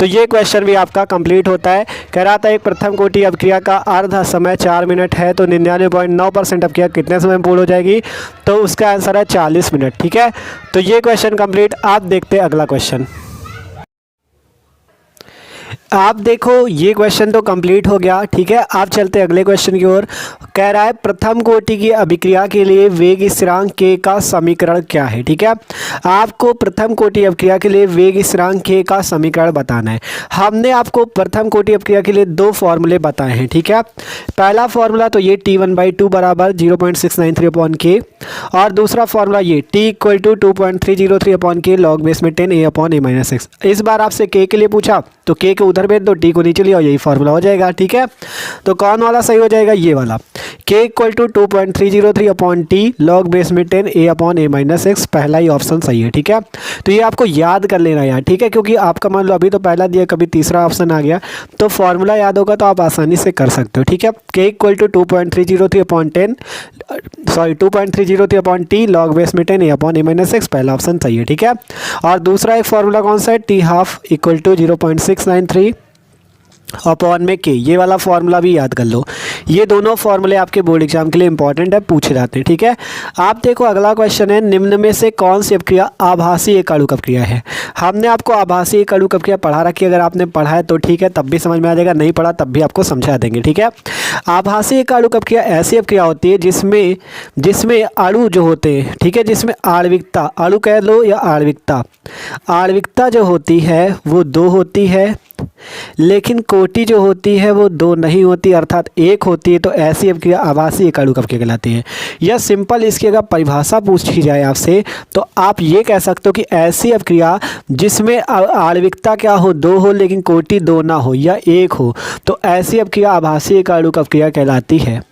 तो ये क्वेश्चन भी आपका कंप्लीट होता है। कह रहा था एक प्रथम कोटि अपक्रिया का अर्ध समय 4 मिनट है, तो 99.9% अपक्रिया कितने समय में पूर्ण हो जाएगी, तो उसका आंसर है 40 मिनट। ठीक है, तो ये क्वेश्चन कंप्लीट। आप देखते हैं अगला क्वेश्चन। आप देखो ये क्वेश्चन तो कंप्लीट हो गया। ठीक है, आप चलते अगले क्वेश्चन की ओर। कह रहा है प्रथम कोटि की अभिक्रिया के लिए वेग स्थिरांक k का समीकरण क्या है। ठीक है, आपको प्रथम कोटि अभिक्रिया के लिए वेग स्थिरांक k का समीकरण बताना है। हमने आपको प्रथम कोटि अभिक्रिया के लिए 2 फॉर्मूले बताए हैं। ठीक है, पहला फॉर्मूला तो ये t1/2 बराबर 0.693/k और दूसरा फॉर्मूला ये t equal to 2.303/k log base में 10 a/a-x। इस बार आपसे k के लिए पूछा तो k को उधर भेज दो, t को नीचे लिया, यही फॉर्मूला हो जाएगा। ठीक है, तो कौन वाला सही हो जाएगा, ये वाला। k equal to 2.303/t log base में 10 a/a-x, पहला ही ऑप्शन सही है। ठीक है, तो ये आपको याद कर लेना यार। ठीक है, क्योंकि आपका मान लो अभी तो पहला दिया, कभी तीसरा ऑप्शन आ गया, तो फॉर्मूला याद होगा तो आप आसानी से कर सकते हो। ठीक है, k equal to 2.303/t log base में 10 a/a-x, पहला ऑप्शन सही है। ठीक है, और दूसरा एक फॉर्मूला कौन सा है, t half equal to 0.693 upon में के, ये वाला फॉर्मूला भी याद कर लो। ये दोनों फॉर्मूले आपके बोर्ड एग्जाम के लिए इंपॉर्टेंट है, पूछे जाते हैं। ठीक है, आप देखो अगला क्वेश्चन है, निम्न में से कौन सी अपक्रिया आभासी एक आड़ू अपक्रिया है। हमने आपको आभासी एक आड़ू अपक्रिया पढ़ा रखी है, अगर आपने पढ़ा है तो ठीक है, तब भी समझ में आ जाएगा, नहीं पढ़ा तब भी आपको समझा देंगे। ठीक है, आभासी एक आड़ू अपक्रिया ऐसी अपक्रिया होती है जिसमें अणु जो होते हैं, ठीक है, जिसमें आणविकता, अणु कह लो या आणविकता जो होती है वो 2 होती है, लेकिन कोटि जो होती है वो 2 नहीं होती, अर्थात 1 होती है। तो ऐसी अपक्रिया आभासी एक आड़ू अपक्रिया कहलाती है। या सिंपल इसकी अगर परिभाषा पूछी जाए आपसे तो आप ये कह सकते हो कि ऐसी अपक्रिया जिसमें आणविकता क्या हो, 2 हो, लेकिन कोटि 2 ना हो या 1 हो, तो ऐसी अपक्रिया आभासी एक आड़ू अपक्रिया कहलाती है।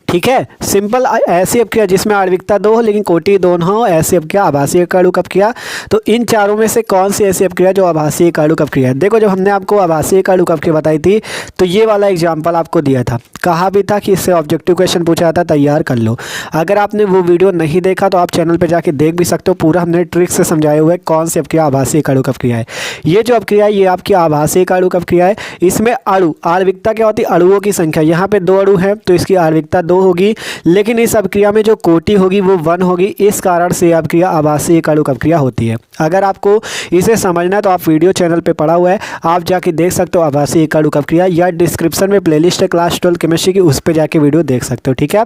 ठीक है, सिंपल ऐसी अपक्रिया जिसमें आणविकता 2 हो लेकिन कोटि 2 ना हो, ऐसी अपक्रिया आभासी एक आड़ू अपक्रिया। तो इन चारों में से कौन सी ऐसी अपक्रिया जो आभासी एक आड़ू अपक्रिया है। देखो, जब हमने आपको आभासी एक आड़ू अपक्रिया बताई थी तो ये वाला एग्जाम्पल आपको दिया था, कहा भी था कि इससे ऑब्जेक्टिव क्वेश्चन पूछा था, तैयार कर लो। अगर आपने वो वीडियो नहीं देखा तो आप चैनल पर जाके देख भी सकते हो, पूरा हमने ट्रिक से समझाए हुए कौन सी अपक्रिया आभासी एक आड़ू अपक्रिया है। ये जो अपक्रिया है ये आपकी आभासी एक आड़ू अपक्रिया है। इसमें अणु, आणविकता क्या होती है, अणुओं की संख्या, यहाँ पे 2 अणु हैं तो इसकी आणविकता 2 होगी, लेकिन इस अपक्रिया में जो कोटि होगी वो 1 होगी। इस कारण से अपक्रिया आभासी एक आड़ू अपक्रिया होती है। अगर आपको इसे समझना है तो आप वीडियो चैनल पे पढ़ा हुआ है, आप जाके देख सकते हो आभासी एक आड़ू अपक्रिया, या डिस्क्रिप्शन में प्लेलिस्ट है क्लास 12 केमिस्ट्री की, उस पर जाके वीडियो देख सकते हो। ठीक है,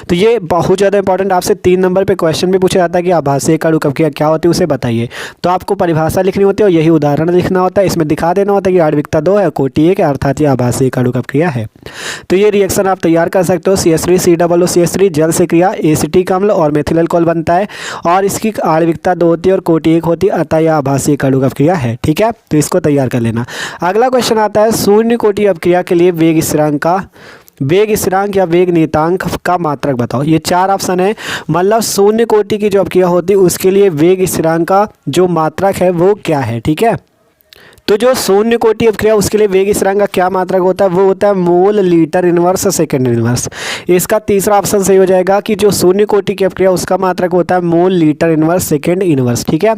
तो ये बहुत ज़्यादा इंपॉर्टेंट, आपसे 3 नंबर पर क्वेश्चन भी पूछा जाता है कि आभासी एक आड़ू अपक्रिया क्या होती है, उसे बताइए। तो आपको परिभाषा लिखनी होती है और यही उदाहरण लिखना होता है, इसमें दिखा देना होता है कि आणविकता 2 है, कोटि 1 है, अर्थात ये आभासी एक आड़ू अपक्रिया है। तो ये रिएक्शन आप तैयार कर सकते हो, CH3 COOCH3 जल से क्रिया एसिटिक अम्ल और मेथिल अल्कोहल बनता है, और इसकी आणविकता 2 होती है और कोटि 1 होती है, अतः यह आभासी एक आड़ू अपक्रिया है। ठीक है, तो इसको तैयार कर लेना। अगला क्वेश्चन आता है, शून्य कोटि अपक्रिया के लिए वेग स्थिरांक या वेग नियतांक का मात्रक बताओ। ये 4 ऑप्शन है, मतलब शून्य कोटि की जो अपक्रिया होती है उसके लिए वेग स्थिरांक का जो मात्रक है वो क्या है। ठीक है, तो जो शून्य कोटि अपक्रिया उसके लिए वेग स्थिरांक का क्या मात्रक होता है, वो होता है mole litre inverse second inverse. इसका तीसरा ऑप्शन सही हो जाएगा कि जो शून्य कोटि की अपक्रिया उसका मात्रक होता है mole litre inverse second inverse. ठीक है,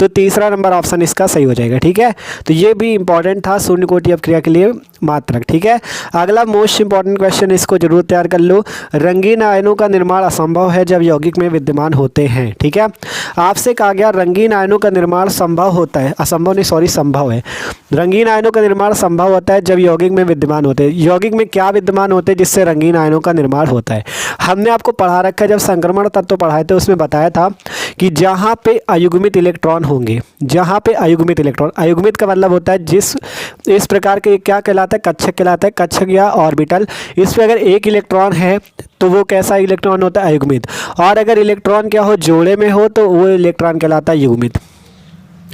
तो तीसरा नंबर ऑप्शन इसका सही हो जाएगा। ठीक है, तो ये भी इंपॉर्टेंट था शून्य कोटि अपक्रिया के लिए मात्रक। ठीक है, अगला मोस्ट इंपॉर्टेंट क्वेश्चन, इसको जरूर तैयार कर लो। रंगीन आयनों का निर्माण असंभव है जब यौगिक में विद्यमान होते हैं। ठीक है, आपसे कहा गया रंगीन आयनों का निर्माण संभव होता है, असंभव नहीं, सॉरी, संभव है। रंगीन आयनों का निर्माण संभव होता है जब यौगिक में विद्यमान होते हैं। यौगिक में क्या विद्यमान होते हैं जिससे रंगीन आयनों का निर्माण होता है। हमने आपको पढ़ा रखा है, जब संक्रमण तत्व पढ़ाए थे उसमें बताया था कि जहाँ पे अयुग्मित इलेक्ट्रॉन होंगे, जहाँ पे अयुग्मित इलेक्ट्रॉन, अयुग्मित का मतलब होता है जिस इस प्रकार के क्या कहलाता है, कक्षक कहलाता है, कक्षक या ऑर्बिटल। इस पर अगर एक इलेक्ट्रॉन है तो वो कैसा इलेक्ट्रॉन होता है, अयुग्मित, और अगर इलेक्ट्रॉन क्या हो, जोड़े में हो तो वो इलेक्ट्रॉन कहलाता है युग्मित।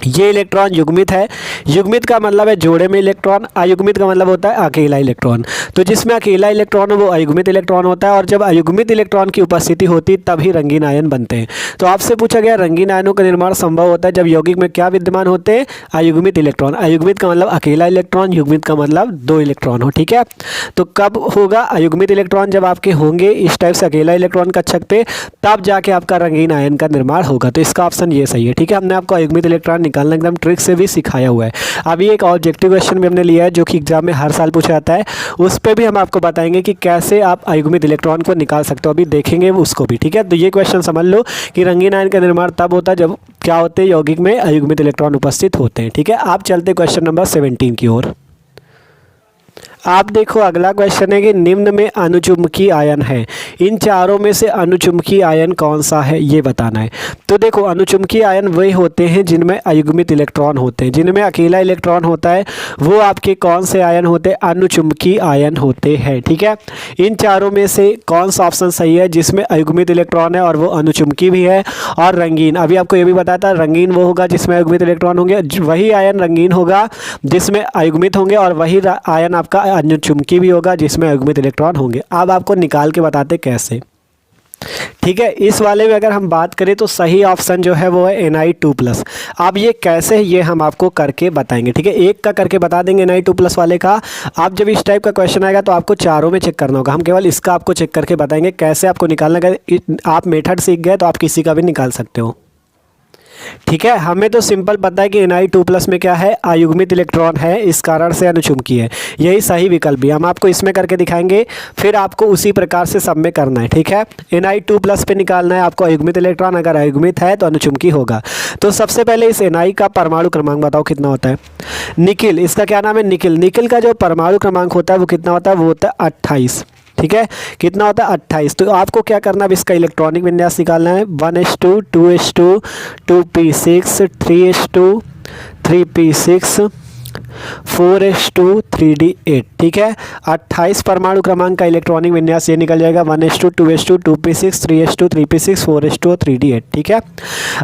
ये इलेक्ट्रॉन युग्मित है, युग्मित का मतलब है जोड़े में इलेक्ट्रॉन, अयुग्मित का मतलब होता है अकेला इलेक्ट्रॉन। तो जिसमें अकेला इलेक्ट्रॉन हो वो अयुग्मित इलेक्ट्रॉन होता है, और जब अयुग्मित इलेक्ट्रॉन की उपस्थिति होती तभी रंगीन आयन बनते हैं। तो आपसे पूछा गया रंगीन आयनों का निर्माण संभव होता है जब यौगिक में क्या विद्यमान होते हैं, अयुग्मित इलेक्ट्रॉन। अयुग्मित का मतलब अकेला इलेक्ट्रॉन, युग्मित का मतलब 2 इलेक्ट्रॉन हो। ठीक है, तो कब होगा अयुग्मित इलेक्ट्रॉन, जब आपके होंगे इस टाइप से अकेला इलेक्ट्रॉन कक्षक पे, तब जाके आपका रंगीन आयन का निर्माण होगा। तो इसका ऑप्शन ये सही है। ठीक है, हमने आपको अयुग्मित इलेक्ट्रॉन निकालना एकदम ट्रिक से भी सिखाया हुआ है। अभी एक ऑब्जेक्टिव क्वेश्चन भी हमने लिया है जो कि एग्जाम में हर साल पूछा जाता है, उस पर भी हम आपको बताएंगे कि कैसे आप अयुग्मित इलेक्ट्रॉन को निकाल सकते हो, अभी देखेंगे उसको भी। ठीक है, तो ये क्वेश्चन समझ लो कि रंगीन आयन का निर्माण तब होता है जब क्या होते हैं, यौगिक में अयुग्मित इलेक्ट्रॉन उपस्थित होते हैं। ठीक है, आप चलते क्वेश्चन नंबर 17 की ओर। आप देखो अगला क्वेश्चन है कि निम्न में अनुचुंबकीय आयन है, इन चारों में से अनुचुंबकीय आयन कौन सा है ये बताना है। तो देखो अनुचुंबकीय आयन वही होते हैं जिनमें अयुग्मित इलेक्ट्रॉन होते हैं, जिनमें अकेला इलेक्ट्रॉन होता है वो आपके कौन से आयन होते हैं, अनुचुंबकीय आयन होते हैं। ठीक है, इन चारों में से कौन सा ऑप्शन सही है जिसमें अयुग्मित इलेक्ट्रॉन है और वो अनुचुंबकीय भी है और रंगीन। अभी आपको ये भी बताया था रंगीन वो होगा जिसमें अयुग्मित इलेक्ट्रॉन होंगे, वही आयन रंगीन होगा जिसमें अयुग्मित होंगे, और वही आयन आपका अनुचुंबकीय भी होगा जिसमें अयुग्मित इलेक्ट्रॉन होंगे। अब आपको निकाल के बताते कैसे। ठीक है, इस वाले में अगर हम बात करें तो सही ऑप्शन जो है वो है Ni2+। अब ये कैसे, ये हम आपको करके बताएंगे। ठीक है, एक का करके बता देंगे Ni2+ वाले का। आप जब इस टाइप का क्वेश्चन आएगा तो आपको चारों में चेक करना होगा, हम केवल इसका आपको चेक करके बताएंगे कैसे आपको निकालना है। आप मेथड सीख गए तो आप किसी का भी निकाल सकते हो। ठीक ठीक है, हमें तो सिंपल पता है कि Na2+ में क्या है, अयुग्मित इलेक्ट्रॉन है, इस कारण से अनुचुंबकीय है। यही सही विकल्प भी, हम आपको इसमें करके दिखाएंगे, फिर आपको उसी प्रकार से सब में करना है। ठीक है, Na2+ पे निकालना है आपको अयुग्मित इलेक्ट्रॉन, अगर अयुग्मित है तो अनुचुंबकीय होगा। तो सबसे पहले इस Na का परमाणु क्रमांक बताओ कितना होता है। निकिल, इसका क्या नाम है, निकिल। निकिल का जो परमाणु क्रमांक होता है वो कितना होता है, वो होता है 28। ठीक है, कितना होता है 28। तो आपको क्या करना है, इसका इलेक्ट्रॉनिक विन्यास निकालना है। 1s2 2s2 2p6 3s2 3p6 4s2 3d8। ठीक है, 28 परमाणु क्रमांक का इलेक्ट्रॉनिक विन्यास ये निकल जाएगा 1s2 2s2 2p6 3s2 3p6 4s2 3d8। ठीक है,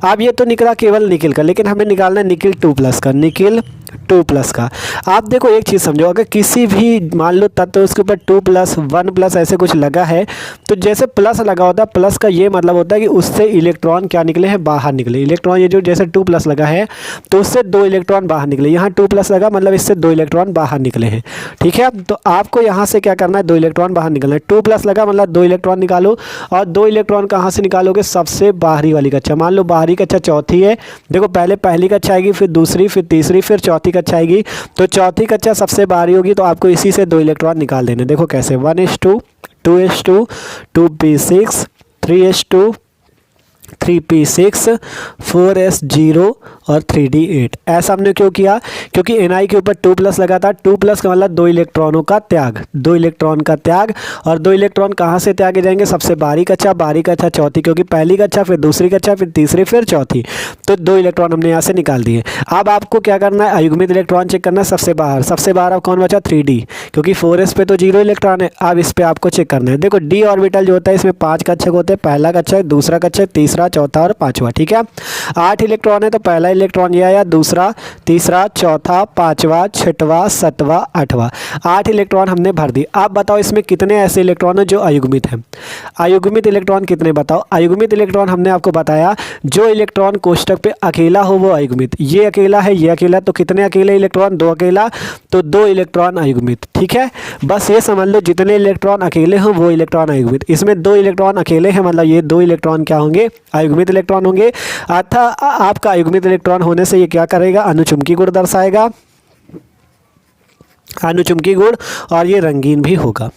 अब ये तो निकला केवल निकिल का, लेकिन हमें निकालना है निकिल 2+ का, निकिल 2+ का। आप देखो एक चीज़ समझो, अगर किसी भी मान लो तत्व उसके ऊपर 2+, 1+ ऐसे कुछ लगा है, तो जैसे प्लस लगा होता है, प्लस का ये मतलब होता है कि उससे इलेक्ट्रॉन क्या निकले हैं, बाहर निकले। इलेक्ट्रॉन ये जो जैसे 2+ लगा है तो उससे 2 इलेक्ट्रॉन बाहर निकले, यहाँ 2+ लगा मतलब इससे 2 इलेक्ट्रॉन बाहर निकले हैं। ठीक है, तो आपको यहाँ से क्या करना है, 2 इलेक्ट्रॉन बाहर निकलना है। 2+ लगा मतलब 2 इलेक्ट्रॉन निकालो, और 2 इलेक्ट्रॉन कहाँ से निकालोगे, सबसे बाहरी वाली कक्षा। मान लो बाहरी कक्षा चौथी है, देखो पहले पहली कक्षा आएगी, फिर दूसरी, फिर तीसरी, फिर चौथी कक्षा आएगी। तो चौथी कक्षा सबसे बाहरी होगी, तो आपको इसी से 2 इलेक्ट्रॉन निकाल देने। देखो कैसे, 1s2 2s2 2p6 3s2 3p6 4s0 और 3d8। ऐसा हमने क्यों किया, क्योंकि Na के ऊपर 2+ लगा था। 2+ का मतलब 2 इलेक्ट्रॉनों का त्याग, 2 इलेक्ट्रॉन का त्याग। और 2 इलेक्ट्रॉन कहाँ से त्यागे जाएंगे, सबसे बाहरी कक्षा चौथी, क्योंकि पहली कक्षा, फिर दूसरी कक्षा, फिर तीसरी, फिर चौथी। तो 2 इलेक्ट्रॉन हमने यहाँ से निकाल दिए। अब आपको क्या करना है, अयुग्मित इलेक्ट्रॉन चेक करना है सबसे बाहर। सबसे बाहर अब कौन बचा, 3d, क्योंकि 4s पे तो 0 इलेक्ट्रॉन है। अब इस पर आपको चेक करना है। देखो d ऑर्बिटल जो होता है इसमें 5 कक्षक होते हैं, पहला कक्षक, दूसरा कक्षक, तीसरा, चौथा और पांचवा। ठीक है, 8 इलेक्ट्रॉन है, तो पहला इलेक्ट्रॉन ये आया, दूसरा, तीसरा, चौथा, पांचवा, छठवां, सातवां, आठवां। 8 इलेक्ट्रॉन हमने भर दी। आप बताओ इसमें कितने ऐसे इलेक्ट्रॉन हैं जो अयुग्मित हैं। अयुग्मित इलेक्ट्रॉन कितने बताओ। अयुग्मित इलेक्ट्रॉन हमने आपको बताया, जो इलेक्ट्रॉन कोष्टक पे अकेला हो वो अयुग्मित। ये अकेला है, ये अकेला, तो कितने अकेले इलेक्ट्रॉन, 2 अकेला, तो 2 इलेक्ट्रॉन अयुग्मित। ठीक है, बस ये समझ लो जितने इलेक्ट्रॉन अकेले हों वो इलेक्ट्रॉन अयुग्मित। इसमें 2 इलेक्ट्रॉन अकेले हैं, मतलब ये 2 इलेक्ट्रॉन क्या होंगे, अयुग्मित इलेक्ट्रॉन होंगे। अर्थात आपका अयुग्मित इलेक्ट्रॉन होने से ये क्या करेगा, अनुचुंबकीय गुण दर्शाएगा, अनुचुंबकीय गुण, और ये रंगीन भी होगा।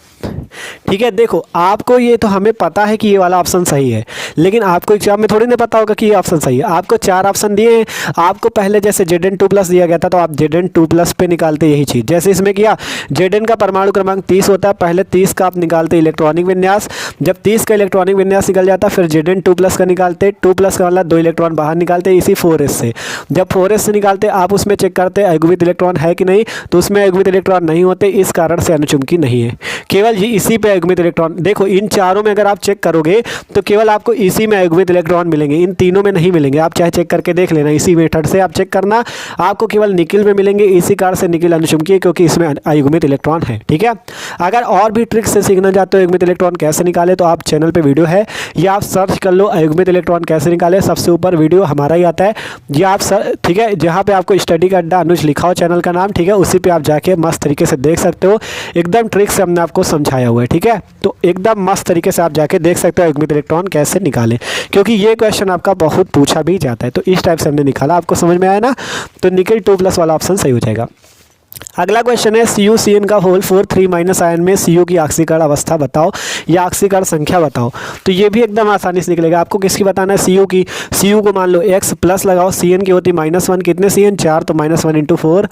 ठीक है, देखो आपको ये तो हमें पता है कि ये वाला ऑप्शन सही है, लेकिन आपको एग्जाम में थोड़ी ना पता होगा कि ये ऑप्शन सही है। आपको 4 ऑप्शन दिए हैं, आपको पहले जैसे Zn2+ दिया गया था तो आप Zn2+ पे निकालते यही चीज़। जैसे इसमें किया, Zn का परमाणु क्रमांक 30 होता है, पहले 30 का आप निकालते इलेक्ट्रॉनिक विन्यास। जब 30 का इलेक्ट्रॉनिक विन्यास निकल जाता फिर Zn2+ का निकालते, 2+ का मतलब 2 इलेक्ट्रॉन बाहर निकालते इसी 4s से। जब 4s से निकालते आप उसमें चेक करते अयुग्मित इलेक्ट्रॉन है कि नहीं, तो उसमें अयुग्मित इलेक्ट्रॉन नहीं होते, इस कारण से अनुचुंबकीय नहीं है। केवल इसी पे अयुग्मित इलेक्ट्रॉन, देखो इन चारों में अगर आप चेक करोगे तो केवल आपको इसी में अयुग्मित इलेक्ट्रॉन मिलेंगे, इन तीनों में नहीं मिलेंगे। आप चाहे चेक करके देख लेना, इसी मेथड से आप चेक करना, आपको केवल निकिल में मिलेंगे। इसी कारण से निकिल अनुचुंबकीय, क्योंकि इसमें अयुग्मित इलेक्ट्रॉन है। ठीक है, अगर और भी ट्रिक से सीखना चाहते हो अयुग्मित इलेक्ट्रॉन कैसे निकाले, तो आप चैनल पर वीडियो है, या आप सर्च कर लो अयुग्मित इलेक्ट्रॉन कैसे निकाले, सबसे ऊपर वीडियो हमारा ही आता है, या आप ठीक है, जहाँ पे आपको स्टडी का अड्डा अनुज लिखा हो चैनल का नाम, ठीक है, उसी पे आप जाके मस्त तरीके से देख सकते हो। एकदम ट्रिक से हमने आपको समझाया हुआ है। ठीक है, तो एकदम मस्त तरीके से आप जाके देख सकते हो अयुग्मित इलेक्ट्रॉन कैसे निकालें, क्योंकि ये क्वेश्चन आपका बहुत पूछा भी जाता है। तो इस टाइप से हमने निकाला, आपको समझ में आया ना, तो निकिल 2+ वाला ऑप्शन सही हो जाएगा। अगला क्वेश्चन है CuCN का होल 4 3- आयन में Cu की ऑक्सीकरण अवस्था बताओ या ऑक्सीकरण संख्या बताओ। तो ये भी एकदम आसानी से निकलेगा। आपको किसकी बताना है, Cu की। Cu को मान लो x प्लस लगाओ, Cn की होती -1, कितने Cn 4, तो -1 × 4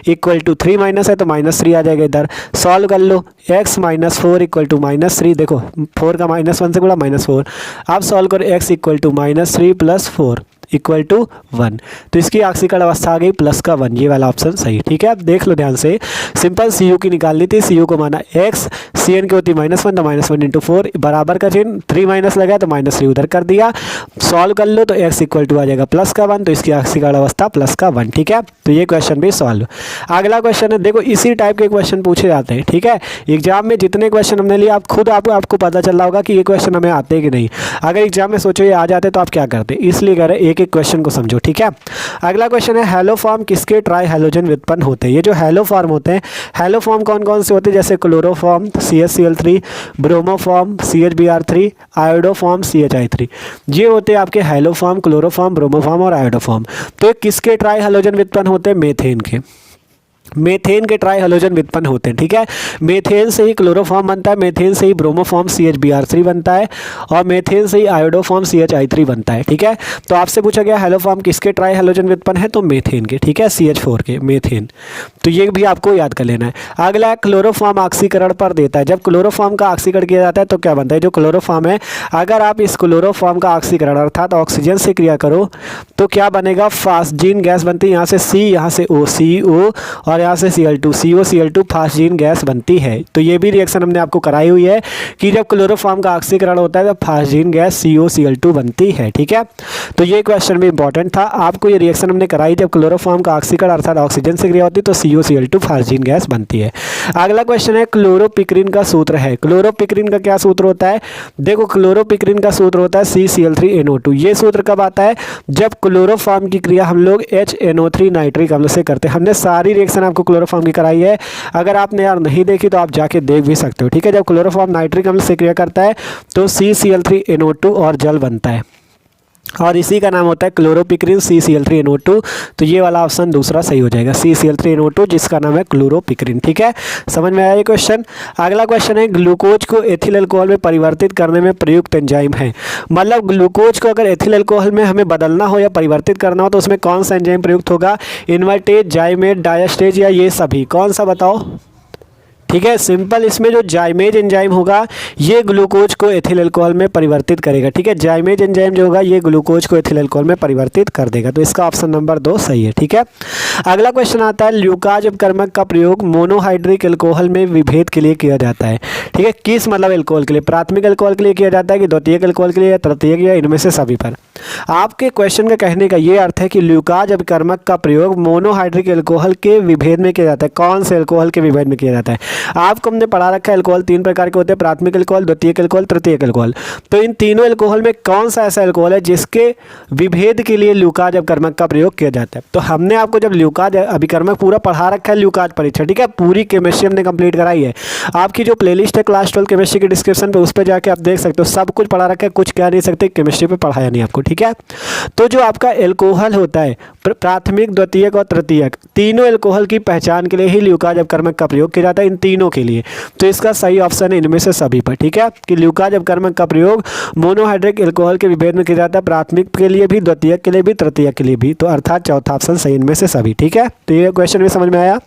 = 3 है तो -3 आ जाएगा इधर। सॉल्व कर लो, x - 4 = -3, देखो 4 का -1 से गुणा -4। अब सॉल्व करो, x = -3 + 4 = 1, तो इसकी ऑक्सीकरण अवस्था आ गई +1, ये वाला ऑप्शन सही। ठीक है, अब देख लो ध्यान से, सिंपल Cu की निकालनी थी, Cu को माना x, Cn की होती -1 तो -1 × 4 बराबर का चिन्ह, 3 लगा तो -3 उधर कर दिया। सॉल्व कर लो तो x = आ जाएगा +1, तो इसकी ऑक्सीकरण अवस्था +1। ठीक है, तो ये क्वेश्चन भी सॉल्व। अगला क्वेश्चन है, देखो इसी टाइप के क्वेश्चन पूछे जाते हैं। ठीक है, एग्जाम में जितने क्वेश्चन हमने लिए आप खुद आपको पता चल रहा होगा कि ये क्वेश्चन हमें आते हैं कि नहीं। अगर एग्जाम में सोचो ये आ जाते तो आप क्या करते, इसलिए कह रहे एक एक क्वेश्चन को समझो, ठीक है। अगला क्वेश्चन है हैलो फॉर्म किसके ट्राई हैलोजन व्युत्पन्न होते हैं। ये जो हैलो फॉर्म होते हैं, हैलो फॉर्म कौन कौन से होते हैं, जैसे chloroform CHCl3, bromoform CHBr3, iodoform CHI3, ये होते हैं आपके हैलो फॉर्म, क्लोरोफॉर्म, ब्रोमोफॉर्म और आयोडोफॉर्म। तो किसके ट्राई हैलोजन व्युत्पन्न होते हैं, मेथेन के। मेथेन के ट्राई हैलोजन व्युत्पन्न होते हैं, ठीक है। मेथेन से ही क्लोरोफॉर्म बनता है, मेथेन से ही ब्रोमोफॉर्म CHBr3 बनता है और मेथेन से ही आयोडोफॉर्म CHI3 बनता है, ठीक है। तो आपसे पूछा गया हैलोफॉर्म किसके ट्राई हैलोजन व्युत्पन्न है, तो मेथेन के, ठीक है, CH4 के, मेथेन। तो ये भी आपको याद कर लेना है। अगला है क्लोरोफॉर्म ऑक्सीकरण पर देता है। जब क्लोरोफॉर्म का ऑक्सीकरण किया जाता है तो क्या बनता है, जो क्लोरोफॉर्म है, अगर आप इस क्लोरोफॉर्म का ऑक्सीकरण अर्थात ऑक्सीजन से क्रिया करो तो क्या बनेगा, फास्जीन गैस बनती है। यहाँ से C, यहाँ से O, CO और यहाँ से Cl2, CO फास्जीन गैस बनती है। तो ये भी रिएक्शन हमने आपको कराई हुई है कि जब क्लोरोफॉर्म का ऑक्सीकरण होता है तो फास्जीन गैस COCl2 बनती है, ठीक है। तो ये क्वेश्चन भी इंपॉर्टेंट था, आपको ये रिएक्शन हमने कराई, जब क्लोरोफॉर्म का ऑक्सीकरण अर्थात ऑक्सीजन से क्रिया होती है तो COCl2 फास्जीन गैस बनती है। अगला क्वेश्चन है क्लोरोपिक्रिन का सूत्र है। क्लोरोपिक्रिन का क्या सूत्र होता है, देखो क्लोरोपिक्रिन का सूत्र होता है CCl3NO2। ये सूत्र कब आता है, जब क्लोरोफॉर्म की क्रिया हम लोग HNO3 नाइट्रिक अम्ल से करते हैं। हमने सारी रिएक्शन आपको क्लोरोफॉर्म की कराई है, अगर आपने यार नहीं देखी तो आप जाके देख भी सकते हो, ठीक है। जब क्लोरोफॉर्म नाइट्रिक अम्ल से क्रिया करता है तो CCl3NO2 और जल बनता है और इसी का नाम होता है क्लोरोपिक्रिन CCl3NO2। तो ये वाला ऑप्शन दूसरा सही हो जाएगा, CCl3NO2 जिसका नाम है क्लोरोपिक्रिन, ठीक है। समझ में आया ये क्वेश्चन। अगला क्वेश्चन है ग्लूकोज को एथिल अल्कोहल में परिवर्तित करने में प्रयुक्त एंजाइम है। मतलब ग्लूकोज को अगर एथिल अल्कोहल में हमें बदलना हो या परिवर्तित करना हो तो उसमें कौन सा एंजाइम प्रयुक्त होगा, इन्वर्टेज, जाइमेट, डायस्टेज या ये सभी, कौन सा बताओ, ठीक है। सिंपल, इसमें जो जाइमेज एंजाइम होगा ये ग्लूकोज को एथिल अल्कोहल में परिवर्तित करेगा, ठीक है। जाइमेज एंजाइम जो होगा ये ग्लूकोज को एथिल अल्कोहल में परिवर्तित कर देगा। तो इसका ऑप्शन नंबर 2 सही है, ठीक है। अगला क्वेश्चन आता है ल्यूकाज अपकर्मक का प्रयोग मोनोहाइड्रिक अल्कोहल में विभेद के लिए किया जाता है, ठीक है। किस मतलब अल्कोहल के लिए, प्राथमिक अल्कोहल के लिए किया जाता है कि द्वितीयक अल्कोहल के लिए या तृतीयक या इनमें से सभी पर। आपके क्वेश्चन का कहने का ये अर्थ है कि ल्यूकाज अपकर्मक का प्रयोग मोनोहाइड्रिक अल्कोहल के विभेद में किया जाता है। कौन से अल्कोहल के विभेद में किया जाता है, आपको हमने पढ़ा रखा है अल्कोहल 3 प्रकार के होते हैं, प्राथमिक अल्कोहल, द्वितीयक अल्कोहल, तृतीयक अल्कोहल। तो इन तीनों अल्कोहल में कौन सा ऐसा अल्कोहल है जिसके विभेद के लिए ल्यूकाज अपकर्मक का प्रयोग किया जाता है। तो हमने आपको जब ल्यूकाज अभिकर्मक पूरा पढ़ा रखा है, ल्यूकाज परीक्षा, ठीक है, पूरी केमिस्ट्री हमने कंप्लीट कराई है। आपकी जो प्लेलिस्ट है क्लास 12 केमिस्ट्री की डिस्क्रिप्शन पे, उस पर जाके आप देख सकते हो, सब कुछ पढ़ा रखा है, कुछ कह नहीं सकते, केमिस्ट्री पे पढ़ाया नहीं आपको, ठीक है। तो जो आपका एल्कोहल होता है प्राथमिक, द्वितीयक और तृतीयक, तीनों एल्कोहल की पहचान के लिए ही ल्यूकाज अपकर्मक का प्रयोग किया जाता है, इन तीनों के लिए। तो इसका सही ऑप्शन है इनमें से सभी पर, ठीक है, कि ल्यूकाज अपकर्मक का प्रयोग मोनोहाइड्रिक एल्कोहल के विभेद में किया जाता है, प्राथमिक के लिए भी, द्वितीयक के लिए भी, तृतीयक के लिए भी। तो अर्थात चौथा ऑप्शन सही इनमें से सभी, ठीक है। तो ये क्वेश्चन भी समझ में आया।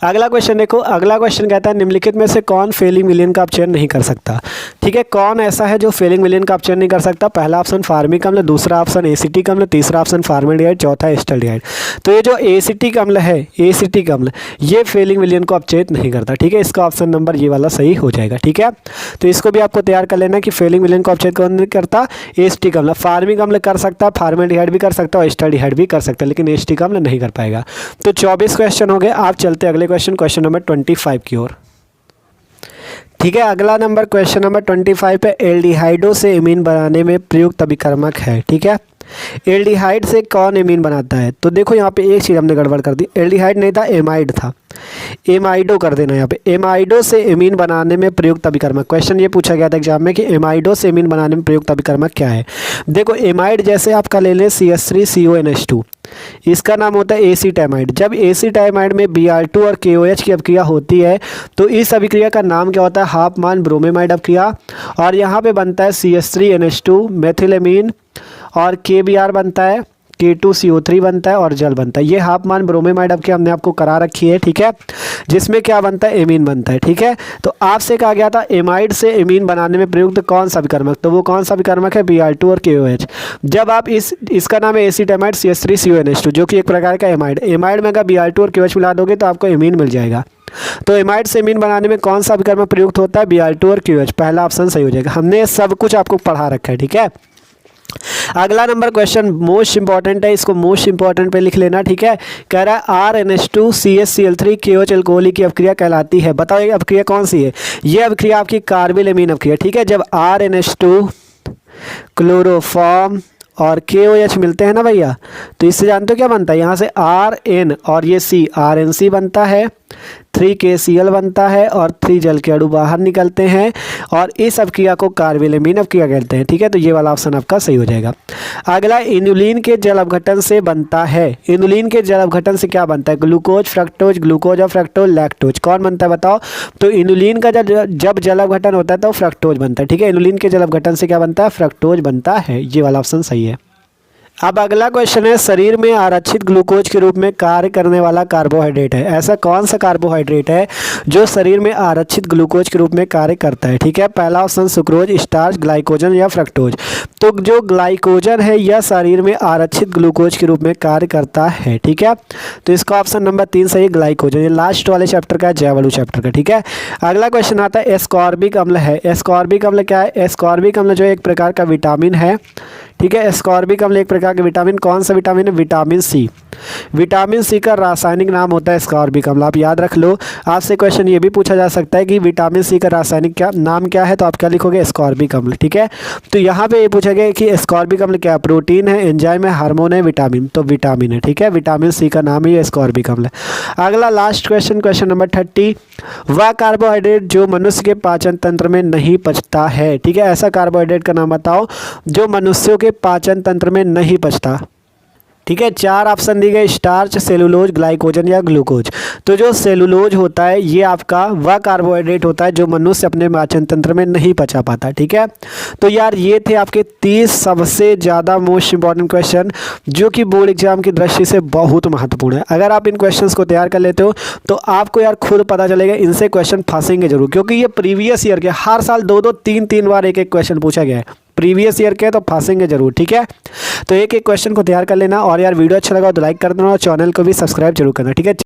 अगला क्वेश्चन देखो, अगला क्वेश्चन कहता है निम्नलिखित में से कौन फेलिंग विलेन का अपचयन नहीं कर सकता, ठीक है। कौन ऐसा है जो फेलिंग विलेन का अपचयन नहीं कर सकता, पहला ऑप्शन फार्मिक अम्ल, दूसरा ऑप्शन एसिटिक अम्ल, तीसरा ऑप्शन फॉर्मेल्डिहाइड, चौथा एस्टल्डिहाइड। तो ये जो एसिटिक अम्ल है, एसिटिक अम्ल, ये फेलिंग विलेन को अपचयित नहीं करता, ठीक है। इसका ऑप्शन नंबर ये वाला सही हो जाएगा, ठीक है। तो इसको भी आपको तैयार कर लेना कि फेलिंग विलेन को अपचयित कौन नहीं करता, एसिटिक अम्ल। फार्मिक अम्ल कर सकता है, फॉर्मेल्डिहाइड भी कर सकता है और एस्टल्डिहाइड भी कर सकता है, लेकिन एसिटिक अम्ल नहीं कर पाएगा। तो 24 क्वेश्चन हो गए। आप चलते अगले क्वेश्चन नंबर 25 की ओर, ठीक है। अगला नंबर क्वेश्चन नंबर 25 पे एल्डिहाइडो से एमीन बनाने में प्रयुक्त अभिकर्मक है, ठीक है। एल्डिहाइड से कौन एमीन बनाता है, तो देखो यहाँ पे एक चीज़ हमने गड़बड़ कर दी, एल्डिहाइड नहीं था, एमाइड था, एमाइडो कर देना यहाँ पे। एमाइडो से एमीन बनाने में प्रयुक्त अभिकर्मक, क्वेश्चन ये पूछा गया था एग्जाम में कि एमाइडो से एमीन बनाने में प्रयुक्त अभिकर्मक क्या है। देखो एमाइड जैसे आपका ले लें CH3CONH2, इसका नाम होता है एसीटाइमाइड। जब एसीटाइमाइड में Br2 और KOH की अभिक्रिया होती है तो इस अभिक्रिया का नाम क्या होता है, हाफमान ब्रोमेमाइड अभिक्रिया। और यहाँ पे बनता है CH3NH2 मेथिलेमीन और KBr बनता है, K2CO3 बनता है और जल बनता है। ये हाफमान ब्रोमेमाइड अभिक्रिया हमने आपको करा रखी है, ठीक है, जिसमें क्या बनता है, एमीन बनता है, ठीक है। तो आपसे कहा गया था एमाइड से एमीन बनाने में प्रयुक्त कौन सा अभिकर्मक, तो वो कौन सा अभिकर्मक है, Br2 और KOH। जब आप इसका नाम है एसिटाइमाइड CH3CONH2 जो कि एक प्रकार का एमाइड, एमाइड में अगर Br2 और KOH मिला दोगे तो आपको एमीन मिल जाएगा। तो एमाइड से एमीन बनाने में कौन सा अभिकर्मक प्रयुक्त होता है, Br2 और KOH, पहला ऑप्शन सही हो जाएगा। हमने सब कुछ आपको पढ़ा रखा है, ठीक है। अगला नंबर क्वेश्चन मोस्ट इंपॉर्टेंट है, इसको मोस्ट इंपॉर्टेंट पे लिख लेना, ठीक है। कह रहा है RNH2CHCl3 KOH अल्कोहल की अभिक्रिया कहलाती है। बताओ ये अभिक्रिया कौन सी है, ये अभिक्रिया आपकी कार्बिल एमीन अभिक्रिया, ठीक है। जब RNH2 क्लोरोफॉर्म और KOH मिलते हैं ना भैया, तो इससे जानते हो क्या बनता है, यहाँ से RN और ये C RNC बनता है, 3KCl बनता है और 3 जल के अणु बाहर निकलते हैं और इस अवक्रिया को कार्बोनिल अवक्रिया कहते हैं। ठीक है, तो ये वाला ऑप्शन आपका सही हो जाएगा। अगला, इनुलिन के जल अपघटन से बनता है। इनुलिन के जल अपघटन से क्या बनता है, ग्लूकोज, फ्रक्टोज, ग्लूकोज और फ्रक्टोज, लैक्टोज, कौन बनता है बताओ। तो इनुलिन का जब जल अपघटन होता है तो फ्रक्टोज बनता है। ठीक है, इनुलिन के जल अपघटन से क्या बनता है, फ्रक्टोज बनता है। ये वाला ऑप्शन सही है। अब अगला क्वेश्चन है, शरीर में आरक्षित ग्लूकोज के रूप में कार्य करने वाला कार्बोहाइड्रेट है। ऐसा कौन सा कार्बोहाइड्रेट है जो शरीर में आरक्षित ग्लूकोज के रूप में कार्य करता है। ठीक है, पहला ऑप्शन सुक्रोज, स्टार्च, ग्लाइकोजन या फ्रक्टोज। तो जो ग्लाइकोजन है यह शरीर में आरक्षित ग्लूकोज के रूप में कार्य करता है। ठीक है, तो इसका ऑप्शन नंबर 3 सही, ग्लाइकोजन। ये लास्ट वाले चैप्टर का है, जैवाणु चैप्टर का। ठीक है, अगला क्वेश्चन आता है, एस्कॉर्बिक अम्ल है। एस्कॉर्बिक अम्ल क्या है, एस्कॉर्बिक अम्ल जो एक प्रकार का विटामिन है। ठीक है, एस्कॉर्बिक अम्ल एक प्रकार के विटामिन, कौन सा विटामिन है, विटामिन सी। विटामिन सी का रासायनिक नाम होता है एस्कॉर्बिक अम्ल, आप याद रख लो। आपसे क्वेश्चन ये भी पूछा जा सकता है कि विटामिन सी का रासायनिक नाम क्या है, तो आप क्या लिखोगे, एस्कॉर्बिक अम्ल। ठीक है, तो यहाँ पे ये पूछा गया कि एस्कॉर्बिक अम्ल क्या, प्रोटीन है, एंजाइम है, हार्मोन है, विटामिन, तो विटामिन है। ठीक है, विटामिन सी का नाम ही एस्कॉर्बिक अम्ल है। अगला लास्ट क्वेश्चन, क्वेश्चन नंबर 30, वह कार्बोहाइड्रेट जो मनुष्य के पाचन तंत्र में नहीं पचता है। ठीक है, ऐसा कार्बोहाइड्रेट का नाम बताओ जो मनुष्यों के पाचन तंत्र में नहीं पचता। ठीक है, 4 ऑप्शन दिए गए, स्टार्च, सेलुलोज, ग्लाइकोजन या ग्लूकोज। तो जो सेलुलोज होता है ये आपका वह कार्बोहाइड्रेट होता है जो मनुष्य अपने पाचन तंत्र में नहीं पचा पाता। ठीक है, तो यार ये थे आपके 30 सबसे ज़्यादा मोस्ट इंपॉर्टेंट क्वेश्चन जो कि बोर्ड एग्जाम की दृष्टि से बहुत महत्वपूर्ण है। अगर आप इन क्वेश्चंस को तैयार कर लेते हो तो आपको यार खुद पता चलेगा इनसे क्वेश्चन फंसेंगे जरूर, क्योंकि ये प्रीवियस ईयर के हर साल 2-2, 3-3 बार एक क्वेश्चन पूछा गया है। प्रीवियस ईयर के तो फंसेंगे जरूर। ठीक है, तो एक क्वेश्चन को तैयार कर लेना और यार वीडियो अच्छा लगा तो लाइक कर देना और चैनल को भी सब्सक्राइब जरूर करना। ठीक है।